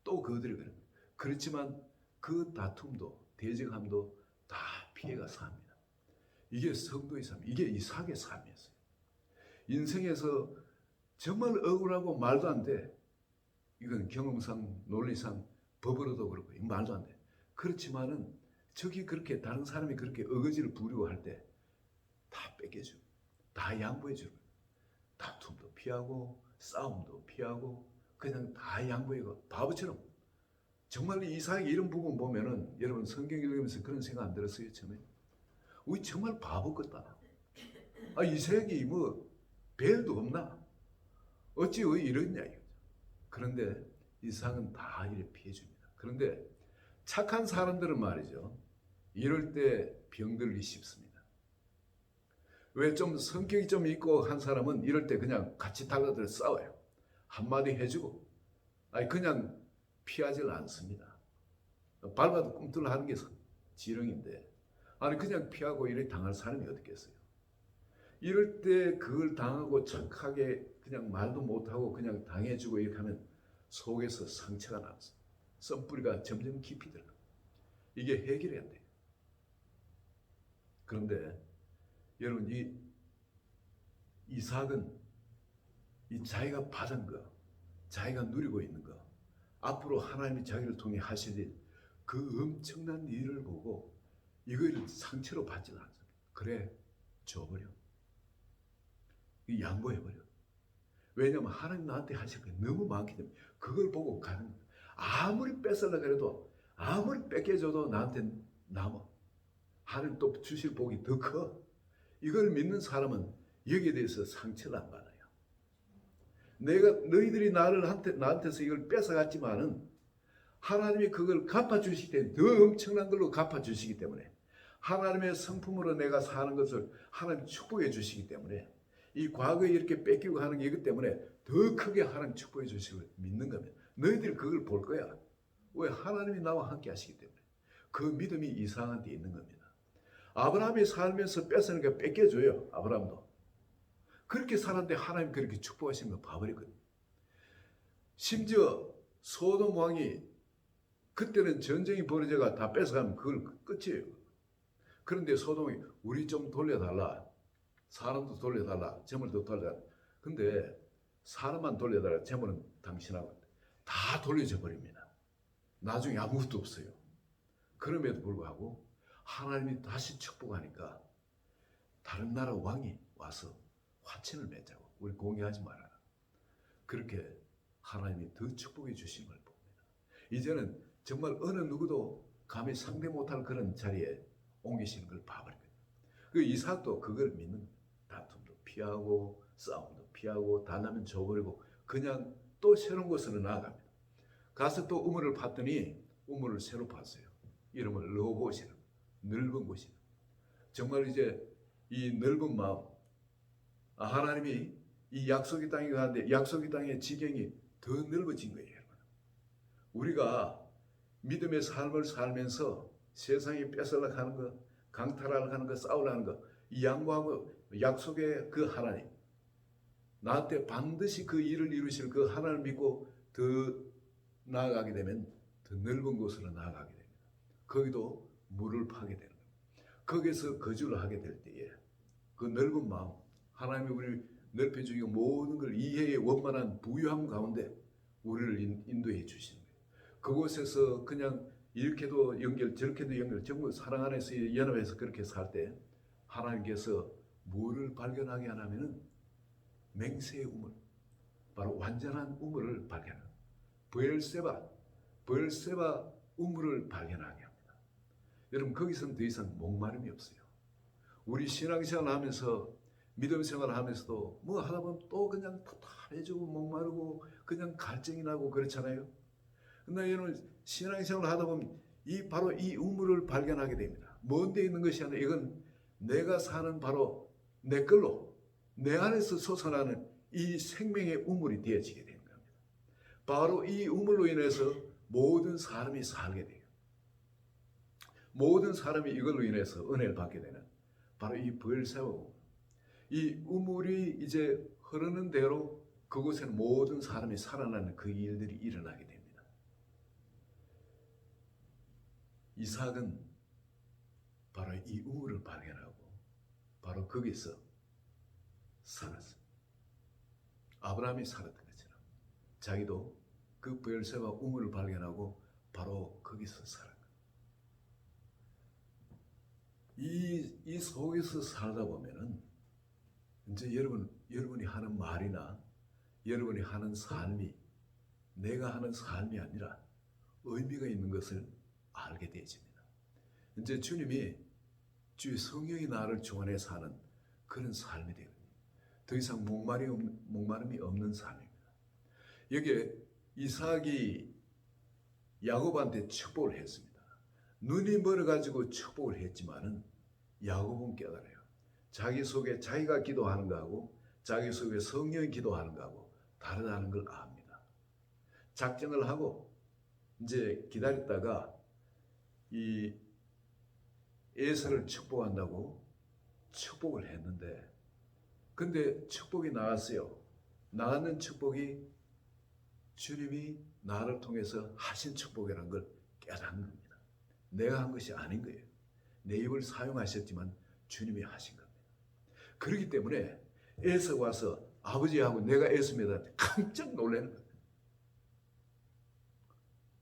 또 그들이 그래요. 그렇지만 그 다툼도 대적함도 다 피해가 삽니다. 이게 성도의 삶, 이게 이삭의 삶이었어요. 인생에서 정말 억울하고 말도 안 돼. 이건 경험상, 논리상, 법으로도 그렇고 말도 안 돼. 그렇지만은 저기 그렇게 다른 사람이 그렇게 어거지를 부리고 할 때 다 뺏겨주고 다 양보해주고 다툼도 피하고 싸움도 피하고 그냥 다 양보해고 바보처럼. 정말 이삭의 이런 부분 보면은 여러분 성경 읽으면서 그런 생각 안 들었어요? 처음에 우리 정말 바보 같다. 이삭이 뭐 벨도 없나? 어찌 왜 이러냐 이거죠. 그런데 이삭은 다 이렇게 피해줍니다. 그런데 착한 사람들은 말이죠, 이럴 때 병들기 쉽습니다. 왜 좀 성격이 좀 있고 한 사람은 이럴 때 그냥 같이 달라들 싸워요. 한마디 해주고 그냥 피하질 않습니다. 밟아도 꿈틀하는 게 지렁인데 그냥 피하고 이렇게 당할 사람이 어딨겠어요. 이럴 때 그걸 당하고 착하게 그냥 말도 못하고 그냥 당해주고 이렇게 하면 속에서 상처가 나서 썬뿌리가 점점 깊이 들어가. 이게 해결이 안 돼요. 그런데 여러분 이삭은 이 자기가 받은 거, 자기가 누리고 있는 거, 앞으로 하나님이 자기를 통해 하실 그 엄청난 일을 보고 이걸 상처로 받지 않습니다. 그래, 줘버려. 양보해버려. 왜냐하면 하나님 나한테 하실 게 너무 많기 때문에 그걸 보고 가는 거예요. 아무리 뺏으려고 해도 아무리 뺏겨줘도 나한테 남아. 하나님 또 주실 복이 더 커. 이걸 믿는 사람은 여기에 대해서 상처를 안 받아요. 너희들이 나한테서 이걸 뺏어갔지만은 하나님이 그걸 갚아주시기 때문에 더 엄청난 걸로 갚아주시기 때문에 하나님의 성품으로 내가 사는 것을 하나님 축복해 주시기 때문에 이 과거에 이렇게 뺏기고 하는 게 이것 때문에 더 크게 하나님 축복해 주시고 믿는 겁니다. 너희들이 그걸 볼 거야. 왜? 하나님이 나와 함께 하시기 때문에. 그 믿음이 이삭한테 있는 겁니다. 아브라함이 살면서 뺏으니까 뺏겨줘요. 아브라함도. 그렇게 살았는데 하나님 그렇게 축복하시는 거 봐버리거든요. 심지어 소돔 왕이 그때는 전쟁이 벌어져가 다 뺏어가면 그걸 끝이에요. 그런데 소돔이 우리 좀 돌려달라. 사람도 돌려달라. 재물도 돌려달라. 근데 사람만 돌려달라. 재물은 당신하고 다 돌려져 버립니다. 나중에 아무것도 없어요. 그럼에도 불구하고 하나님이 다시 축복하니까 다른 나라 왕이 와서 화친을 맺자고. 우리 공개하지 말아라. 그렇게 하나님이 더 축복해 주신 걸 봅니다. 이제는 정말 어느 누구도 감히 상대 못할 그런 자리에 옮기시는 걸 봐버리거든요. 그 이삭도 그걸 믿는 거예요. 다툼도 피하고 싸움도 피하고 다 나면 줘버리고 그냥 또 새로운 곳으로 나아갑니다. 가서 또 우물을 팠더니 우물을 새로 팠어요. 이름을 르호봇이라고. 넓은 곳이다. 정말 이제 이 넓은 마음, 하나님이 이 약속의 땅에 가는데 약속의 땅의 지경이 더 넓어진 거예요. 여러분. 우리가 믿음의 삶을 살면서 세상이 뺏으려고 하는 거, 강탈하려고 하는 거, 싸우려고 하는 거, 이 양보하고 약속의 그 하나님, 나한테 반드시 그 일을 이루실 그 하나님을 믿고 더 나아가게 되면 더 넓은 곳으로 나아가게 됩니다. 거기도 물을 파게 되는 겁니다. 거기서 거주를 하게 될 때에 그 넓은 마음, 하나님이 우리를 넓혀주고 모든 걸 이해의 원만한 부유함 가운데 우리를 인도해 주시는 거예요. 그곳에서 그냥 이렇게도 연결 저렇게도 연결 전부 사랑 안에서 연합해서 그렇게 살 때 하나님께서 뭐를 발견하게 하냐면은 맹세의 우물, 바로 완전한 우물을 발견합니다. 브엘세바 우물을 발견하게 합니다. 여러분 거기서는 더 이상 목마름이 없어요. 우리 신앙생활 하면서 믿음 생활 하면서도 뭐 하다 보면 또 그냥 답답해지고 목마르고 그냥 갈증이 나고 그렇잖아요. 근데 여러분 신앙생활 하다 보면 바로 이 우물을 발견하게 됩니다. 뭔데 있는 것이 아니라 이건 내가 사는 바로 내 걸로 내 안에서 솟아나는 이 생명의 우물이 되어지게 되는 겁니다. 바로 이 우물로 인해서 모든 사람이 살게 돼요. 모든 사람이 이걸로 인해서 은혜를 받게 되는 바로 이 브엘세바 우물. 이 우물이 이제 흐르는 대로 그곳에는 모든 사람이 살아나는 그 일들이 일어나게 됩니다. 이삭은 바로 이 우물을 발견하고 바로 거기서 살았어. 아브라함이 살았던 것처럼 자기도 그 브엘세바 우물을 발견하고 바로 거기서 살았다. 이 속에서 살다 보면은 이제 여러분이 하는 말이나 여러분이 하는 삶이 내가 하는 삶이 아니라 의미가 있는 것을 알게 되어집니다. 이제 주님이 주의 성령이 나를 주관해 사는 그런 삶이 되거든요. 더 이상 목마름이 없는 삶입니다. 여기에 이삭이 야곱한테 축복을 했습니다. 눈이 멀어가지고 축복을 했지만은 야곱은 깨달아요. 자기 속에 자기가 기도하는 거하고 자기 속에 성령이 기도하는 거하고 다르다는 걸 압니다. 작정을 하고 이제 기다렸다가 이 에서를 축복한다고 축복을 했는데 근데 축복이 나왔어요. 나왔는 축복이 주님이 나를 통해서 하신 축복이라는 걸 깨닫는 겁니다. 내가 한 것이 아닌 거예요. 내 입을 사용하셨지만 주님이 하신 겁니다. 그렇기 때문에 에서가 와서 아버지하고 내가 에서입니다. 깜짝 놀라는 거예요.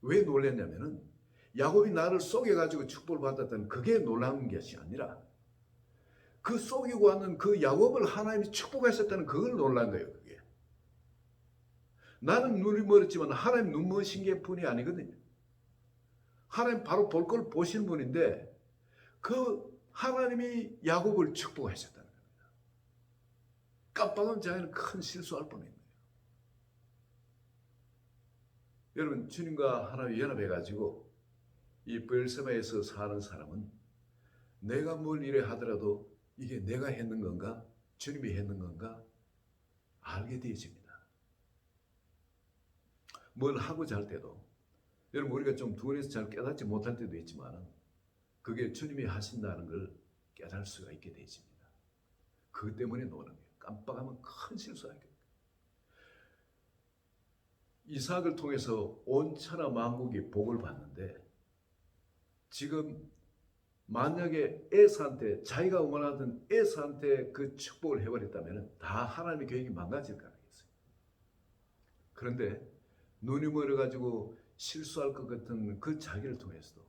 왜 놀랐냐면은 야곱이 나를 속여가지고 축복을 받았다는 그게 놀라운 것이 아니라 그 속이고 왔는 그 야곱을 하나님이 축복하셨다는 그걸 놀란 거예요. 그게. 나는 눈이 멀었지만 하나님 눈 머신 게 분이 아니거든요. 하나님 바로 볼 걸 보시는 분인데 그 하나님이 야곱을 축복하셨다는 겁니다. 깜빡하면 자기는 큰 실수할 뻔했네요. 여러분 주님과 하나님이 연합해가지고 이 브엘세바에서 사는 사람은 내가 뭘 이래 하더라도 이게 내가 했는 건가 주님이 했는 건가 알게 되어집니다. 뭘 하고자 할 때도 여러분 우리가 좀 두려워서 잘 깨닫지 못할 때도 있지만 그게 주님이 하신다는 걸 깨달을 수가 있게 되어집니다. 그것 때문에 노는 거예요. 깜빡하면 큰 실수하게 돼요. 이삭을 통해서 온 천하 만국이 복을 받는데 지금 만약에 에서한테 자기가 원하던 에서한테 그 축복을 해버렸다면 다 하나님의 계획이 망가질 가능했어요. 그런데 눈이 멀어가지고 실수할 것 같은 그 자기를 통해서도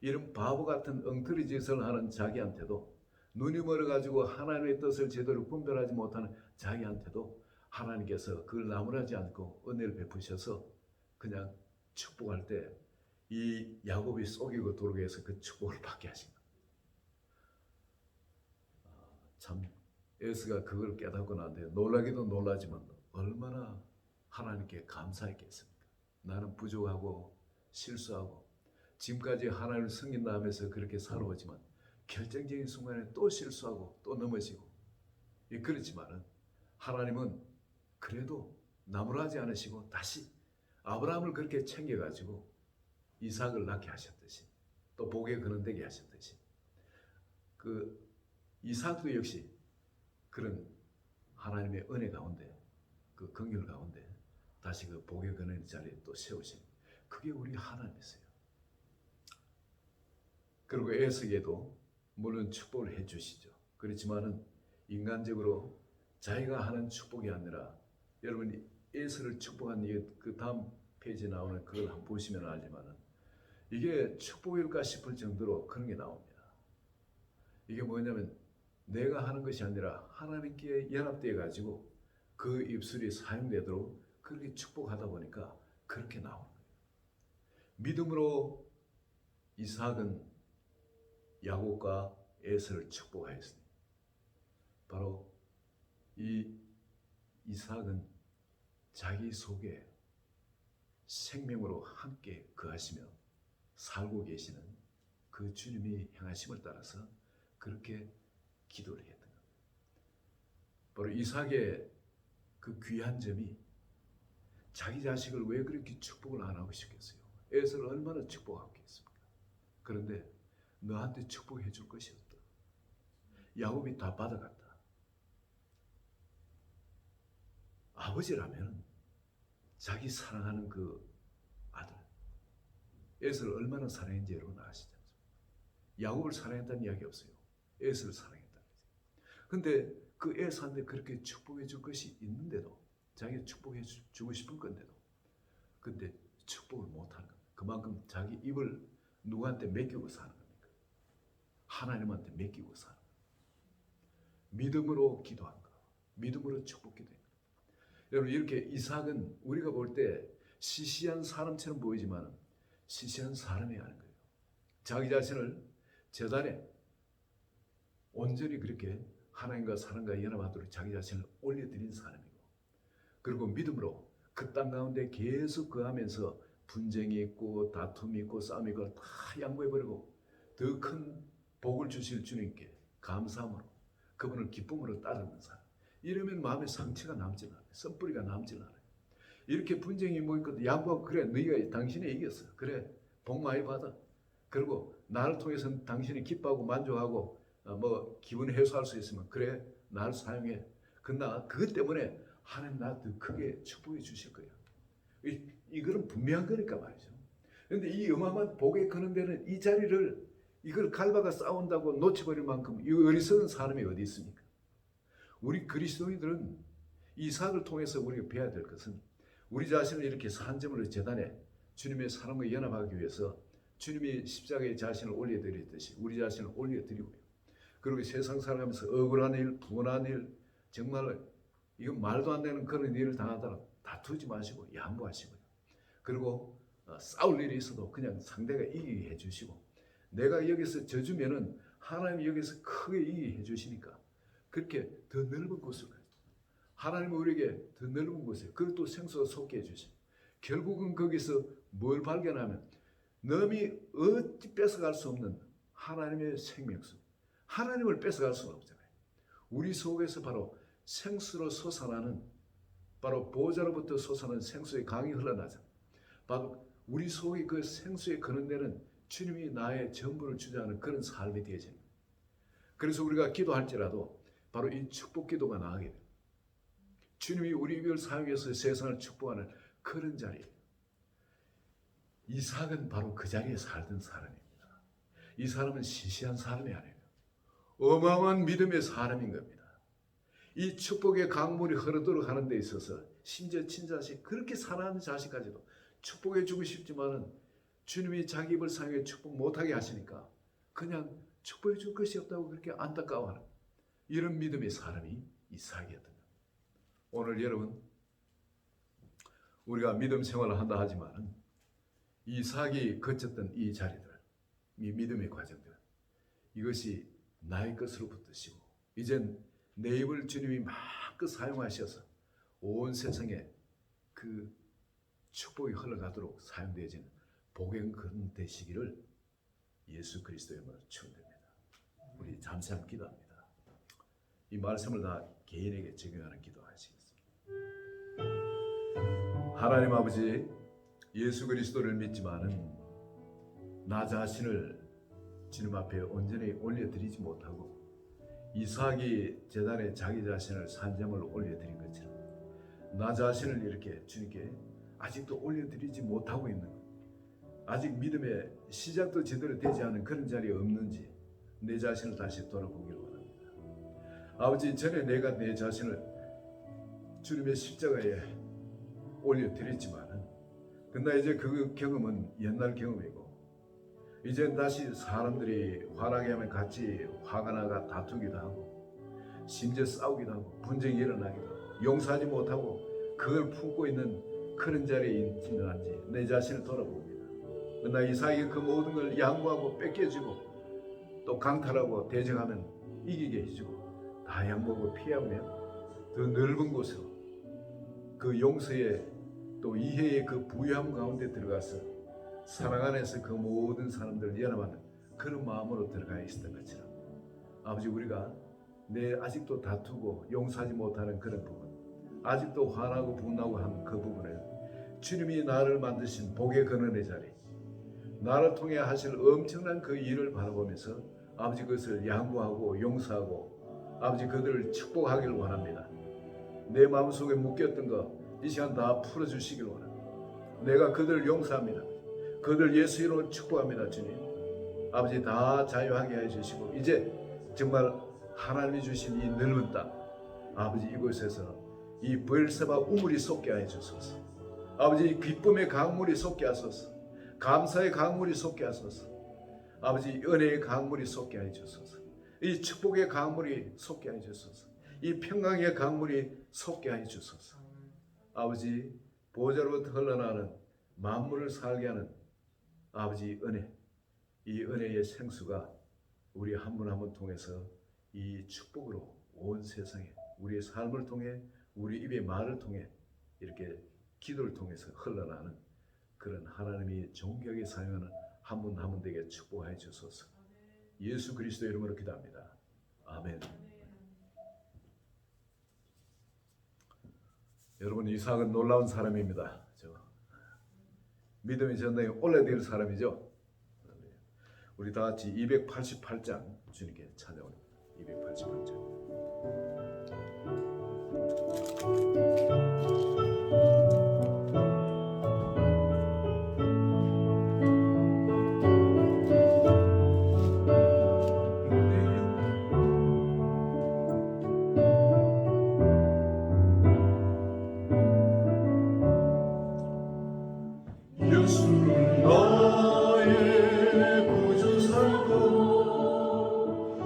이런 바보 같은 엉터리 짓을 하는 자기한테도 눈이 멀어가지고 하나님의 뜻을 제대로 분별하지 못하는 자기한테도 하나님께서 그걸 나무라지 않고 은혜를 베푸셔서 그냥 축복할 때 이 야곱이 속이고 도르게 해서 그 축복을 받게 하신 겁니다. 참 에스가 그걸 깨닫고 나는데 놀라기도 놀라지만 얼마나 하나님께 감사했겠습니까? 나는 부족하고 실수하고 지금까지 하나님을 섬긴다 하면서 그렇게 살아오지만 결정적인 순간에 또 실수하고 또 넘어지고 그렇지만은 하나님은 그래도 나무라지 않으시고 다시 아브라함을 그렇게 챙겨가지고 이삭을 낳게 하셨듯이 또 복에 거는되게 하셨듯이 그 이삭도 역시 그런 하나님의 은혜 가운데 그 긍휼 가운데 다시 그 복에 거는 자리에 또 세우시는 그게 우리 하나님이세요. 그리고 에서에게도 물론 축복을 해주시죠. 그렇지만은 인간적으로 자기가 하는 축복이 아니라 여러분이 에서를 축복한 그 다음 페이지에 나오는 그걸 한번 보시면 알지만은 이게 축복일까 싶을 정도로 그런 게 나옵니다. 이게 뭐냐면 내가 하는 것이 아니라 하나님께 연합되어 가지고 그 입술이 사용되도록 그렇게 축복하다 보니까 그렇게 나오는 거예요. 믿음으로 이삭은 야곱과 에서를 축복하였습니다. 바로 이 이삭은 자기 속에 생명으로 함께 거하시며 살고 계시는 그 주님이 행하심을 따라서 그렇게 기도를 했던 겁니다. 바로 이삭의 그 귀한 점이 자기 자식을 왜 그렇게 축복을 안 하고 싶겠어요? 에서를 얼마나 축복하고 있겠습니까? 그런데 너한테 축복해 줄 것이 없다. 야곱이 다 받아갔다. 아버지라면 자기 사랑하는 그 아들 에서를 얼마나 사랑했는지 여러분 아시죠? 야곱을 사랑했다는 이야기 없어요. 에서를 사랑했다는 거죠. 근데 그 애 사는데 그렇게 축복해 줄 것이 있는데도, 자기가 축복해 주고 싶을 건데도, 근데 축복을 못하는 겁니다. 그만큼 자기 입을 누구한테 맡기고 사는 겁니까? 하나님한테 맡기고 사는 겁니다. 믿음으로 기도한 거, 믿음으로 축복 기도한 거. 여러분, 이렇게 이삭은 우리가 볼 때 시시한 사람처럼 보이지만 시시한 사람이 아닌 거예요. 자기 자신을 제단에 온전히 그렇게 하나님과 사람과 연합하도록 자기 자신을 올려드린 사람이고, 그리고 믿음으로 그 땅 가운데 계속 거하면서 분쟁이 있고 다툼이 있고 싸움이 있고 다 양보해버리고 더 큰 복을 주실 주님께 감사함으로 그분을 기쁨으로 따르는 사람. 이러면 마음에 상처가 남질 않아요. 썸뿌리가 남질 않아요. 이렇게 분쟁이 뭐 있거든 양보하고, 그래 너희가 당신이 이겼어, 그래 복 많이 받아, 그리고 나를 통해서 당신이 기뻐하고 만족하고 뭐 기분 해소할 수 있으면 그래 나를 사용해. 그러나 그것 때문에 하나님 나 더 크게 축복해 주실 거야. 이거는 분명한 거니까 말이죠. 그런데 이 어마어마한 복에 거는 데는 이 자리를 이걸 갈바가 싸운다고 놓쳐버릴 만큼 이 어리석은 사람이 어디 있습니까? 우리 그리스도인들은 이삭을 통해서 우리가 배워야 될 것은 우리 자신을 이렇게 산점으로 제단에 주님의 사랑과 연합하기 위해서 주님이 십자가에 자신을 올려드렸듯이 우리 자신을 올려드리고요. 그리고 세상 살아가면서 억울한 일, 분한 일, 정말 이건 말도 안 되는 그런 일을 당하더라도 다투지 마시고 양보하시고요. 그리고 싸울 일이 있어도 그냥 상대가 이기게 해주시고, 내가 여기서 져주면은 하나님이 여기서 크게 이기게 해주시니까 그렇게 더 넓은 곳으로 가요. 하나님은 우리에게 더 넓은 곳에 그것도 생수가 솟게 해주시고, 결국은 거기서 뭘 발견하면 남이 어찌 뺏어갈 수 없는 하나님의 생명수, 하나님을 뺏어갈 수는 없잖아요. 우리 속에서 바로 생수로 솟아나는, 바로 보좌로부터 솟아나는 생수의 강이 흘러나잖아요. 바로 우리 속에 그 생수에 거는 데는 주님이 나의 전부를 주장하는 그런 삶이 되어집니다. 그래서 우리가 기도할지라도 바로 이 축복 기도가 나가게 돼요. 주님이 우리 입을 사용해서 세상을 축복하는 그런 자리예요. 이삭은 바로 그 자리에 살던 사람입니다. 이 사람은 시시한 사람이 아니에요. 어마어마한 믿음의 사람인 겁니다. 이 축복의 강물이 흐르도록 하는 데 있어서 심지어 친자식, 그렇게 사랑하는 자식까지도 축복해 주고 싶지만은 주님이 자기 입을 사용해 축복 못하게 하시니까 그냥 축복해 줄 것이 없다고 그렇게 안타까워하는 이런 믿음의 사람이 이삭이었던 겁니다. 오늘 여러분, 우리가 믿음 생활을 한다 하지만은 이삭이 거쳤던 이 자리들, 이 믿음의 과정들, 이것이 나의 것으로 붙드시고 이젠 내 입을 주님이 마음껏 사용하셔서 온 세상에 그 축복이 흘러가도록 사용되어지는 복의 근 되시기를 예수 그리스도의 이름으로 축원드립니다. 우리 잠시 한번 기도합니다. 이 말씀을 다 개인에게 적용하는 기도하시겠습니다. 하나님 아버지, 예수 그리스도를 믿지만은 나 자신을 주님 앞에 온전히 올려드리지 못하고 이삭이 제단에 자기 자신을 산점을 올려드린 것처럼 나 자신을 이렇게 주님께 아직도 올려드리지 못하고 있는 것, 아직 믿음의 시작도 제대로 되지 않은 그런 자리에 없는지 내 자신을 다시 돌아보기를 원합니다. 아버지, 전에 내가 내 자신을 주님의 십자가에 올려드렸지만은 그러나 이제 그 경험은 옛날 경험이고 이제 다시 사람들이 화나게 하면 같이 화가 나가 다투기도 하고 심지어 싸우기도 하고 분쟁이 일어나기도 하고 용서하지 못하고 그걸 품고 있는 그런 자리에 있는지 내 자신을 돌아봅니다. 그러나 이삭이 그 모든 걸 양보하고 뺏겨주고 또 강탈하고 대적하면 이기게 해주고 다 양보하고 피하면 더 넓은 곳으로 그 용서의 또 이해의 그 부유함 가운데 들어가서 사랑 안에서 그 모든 사람들을 연합하는 그런 마음으로 들어가 있었던 것처럼 아버지, 우리가 내 아직도 다투고 용서하지 못하는 그런 부분, 아직도 화나고 분하고 하는 그 부분을 주님이 나를 만드신 복의 근원의 자리, 나를 통해 하실 엄청난 그 일을 바라보면서 아버지 그것을 양보하고 용서하고 아버지 그들을 축복하기를 원합니다. 내 마음속에 묶였던 거 이 시간 다 풀어주시길 원합니다. 내가 그들을 용서합니다. 그들 예수 이름으로 축복합니다. 주님, 아버지 다 자유하게 해주시고 이제 정말 하나님이 주신 이 넓은 땅, 아버지 이곳에서 이 벌새바 우물이 솟게 하여 주소서. 아버지 기쁨의 강물이 솟게 하소서. 감사의 강물이 솟게 하소서. 아버지 은혜의 강물이 솟게 하여 주소서. 이 축복의 강물이 솟게 하여 주소서. 이 평강의 강물이 솟게 하여 주소서. 아버지 보좌로부터 흘러나는 만물을 살게 하는 아버지 은혜, 이 은혜의 생수가 우리 한 분 한 분 통해서 이 축복으로 온 세상에 우리의 삶을 통해 우리 입의 말을 통해 이렇게 기도를 통해서 흘러나는 그런 하나님이 존귀하게 사용하는 한 분 한 분 되게 축복하여 주소서. 예수 그리스도 이름으로 기도합니다. 아멘. 여러분, 이삭은 놀라운 사람입니다. 믿음의 전당에 올라될 사람이죠. 우리 다 같이 288장 주님께 찬양합니다. 288장. 예수는 나의 구주 살고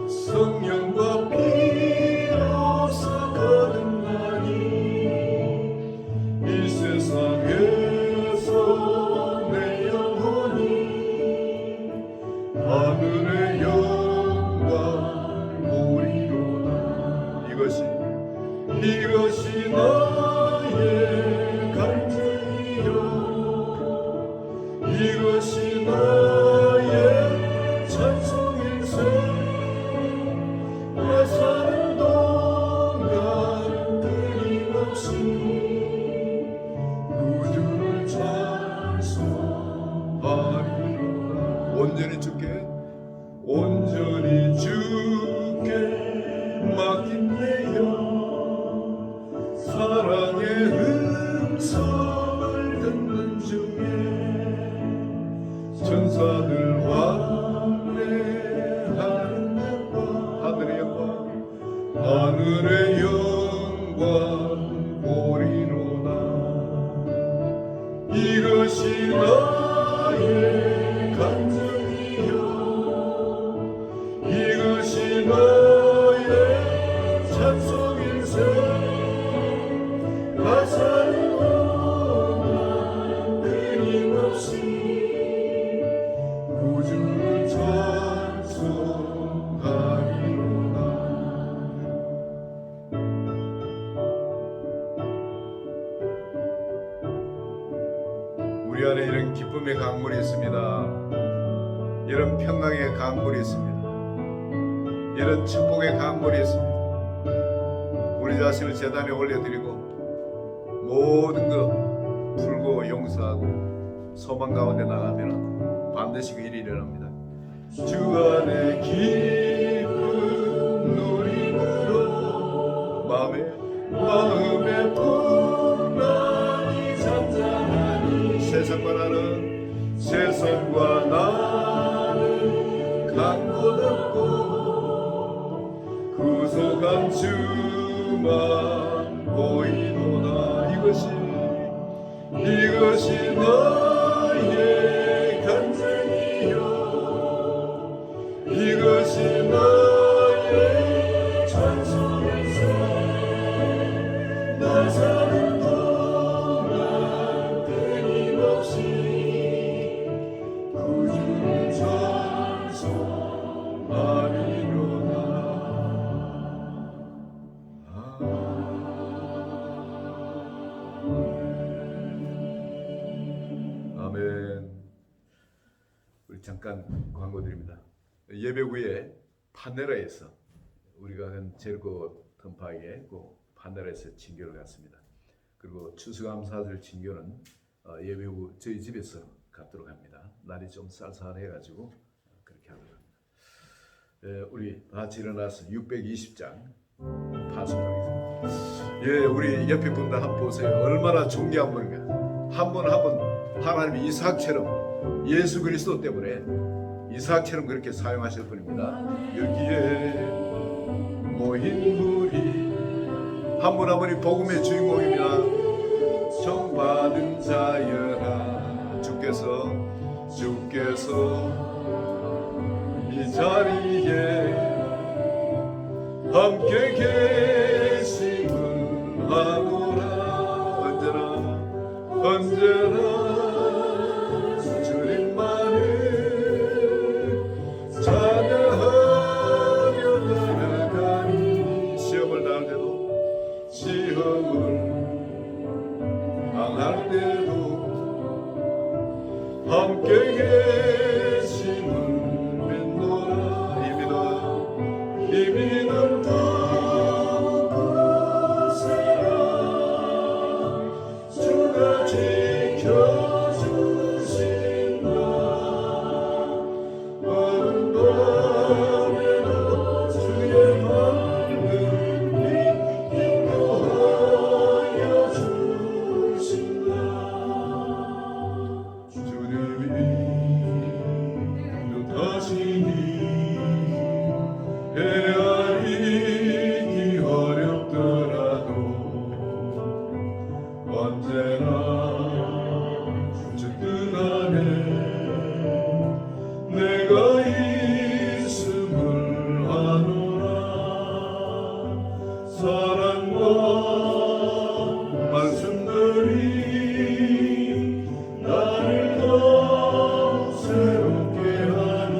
성령과 피로서 거듭나니 이 세상에서 내 영혼이 하늘의 영광 보리로다. 이것이 나의 간증이요 이것이 나의 찬송일세. 나 사는 동안 끊임없이 구주를 찬송하리로다. 온전히 주께 맡긴 내 영, 사랑의 음성을 듣는 중에 천사들 왕래하는 영광, 하늘의 영광 보리로다. 이것이 나의 간증이요 이것이 나의 찬송일세. 나 사는 동안 끊임없이 구주를 찬송하리로다. 우리 안에 이런 기쁨의 강물이 있습니다. 이런 평강의 강물이 있습니다. 이런 축복의 강물이 있습니다. 우리 자신을 제단에 올려드리고 모든 것 풀고 용서하고 소망 가운데 나가면 반드시 그 일이 일어납니다. 주 안에 기쁜 누림으로 마음에 풍랑이 잔잔하니 세상과 나는 간 곳 없고 구속한 주만 보이도다. 이것이 나의 간증이요 이것이 나의 찬송일세. 나 사는 동안 끊임없이 구주를 찬송하리로다. 아멘. 우리 잠깐 광고 드립니다. 예배 후에 파네라에서 우리가 한 제르코 던파에 그 파네라에서 친교를 갔습니다. 그리고 추수감사절 친교는 예배 후 저희 집에서 갖도록 합니다. 날이 좀 쌀쌀해가지고 그렇게 하도록 합니다. 우리 다 같이 일어나서 620장 파송하겠습니다. 예, 우리 옆에 분들 한번 보세요. 얼마나 존귀한 분인가. 한 분 한 분 하나님이 이삭처럼 예수 그리스도 때문에 이삭처럼 그렇게 사용하실 분입니다. 여기에 모인 무리 한 분 한 분이 복음의 주인공입니다. 정받은 자여라 주께서 이 자리에 함께 계심을 하노라. 언제나 주님만을 찬양하며 나아가니 시험을 당할 때도 당할 때도 함께 계심을 믿노라. 이미 넌 그새라 주가 지켜주신다. 어두운 밤에도 주의 밝은 빛 인도하여 주신다. 주님이 뜻하시니 헤아리기 어렵더라도 언제나 주 뜻 안에 내가 있음을 아노라. 사랑과 말씀들이 나를 더 새롭게 하니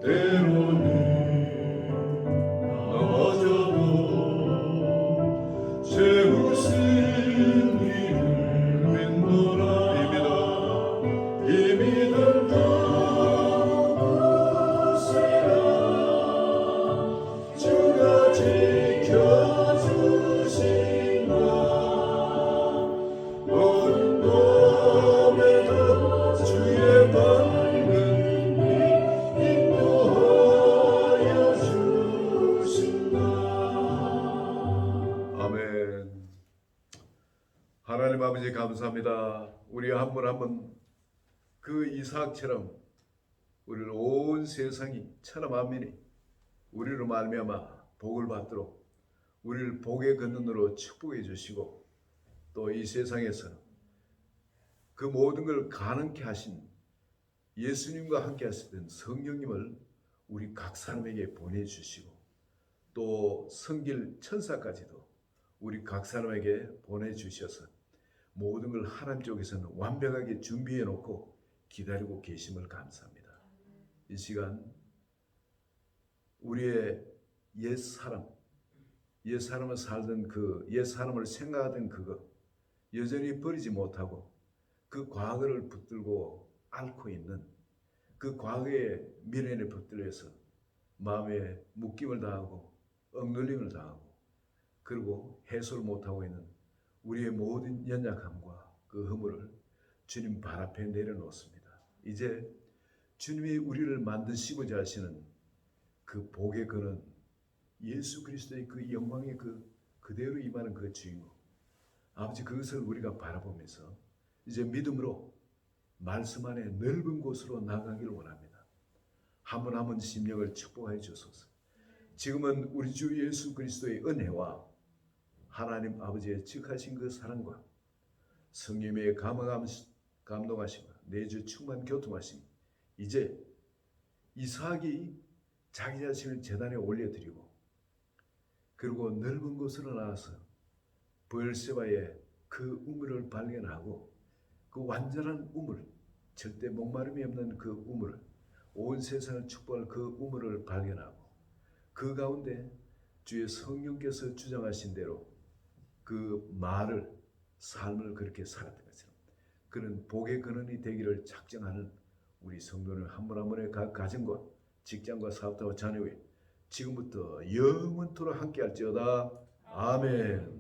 때로는 넘어져도 채우신 이를 믿노라. 이미 넌 그새라 주가 지켜주신다. 어두운 밤에도 주의 밝은 빛 인도하여 주신다. 아멘. 하나님 아버지 감사합니다. 우리 한 분 한 분 그 이삭처럼 우리를 온 세상이 천하 만민이 우리로 말미암아 복을 받도록 우리를 복의 근원으로 축복해 주시고 또 이 세상에서 그 모든 걸 가능케 하신 예수님과 함께 하시던 성령님을 우리 각 사람에게 보내주시고 또 성길 천사까지도 우리 각 사람에게 보내주셔서 모든 걸 하나님 쪽에서는 완벽하게 준비해 놓고 기다리고 계심을 감사합니다. 이 시간 우리의 옛사람을 살던 그 옛사람을 생각하던 그거 여전히 버리지 못하고 그 과거를 붙들고 앓고 있는 그 과거의 미련에 붙들려서 마음에 묶임을 당하고 억눌림을 당하고 그리고 해소를 못하고 있는 우리의 모든 연약함과 그 허물을 주님 발 앞에 내려놓습니다. 이제 주님이 우리를 만드시고자 하시는 그 복의 근원 예수 그리스도의 그 영광의 그대로 임하는 그 주인공 아버지 그것을 우리가 바라보면서 이제 믿음으로 말씀 안에 넓은 곳으로 나가기를 원합니다. 한 분 한 분 심령을 축복하여 주소서. 지금은 우리 주 예수 그리스도의 은혜와 하나님 아버지의 직하신 그 사랑과 성령의 감동하심과 내주 충만 교통하심 이제 이삭이 자기 자신을 제단에 올려드리고 그리고 넓은 곳으로 나와서 브엘세바의 그 우물을 발견하고 그 완전한 우물 절대 목마름이 없는 그 우물을 온 세상을 축복할 그 우물을 발견하고 그 가운데 주의 성령께서 주장하신 대로 그 말을 삶을 그렇게 살았던 것처럼 그런 복의 근원이 되기를 작정하는 우리 성도는 한 분 한 분의 각 가정과 직장과 사업과 자녀에 지금부터 영원토록 함께 할지어다. 아멘.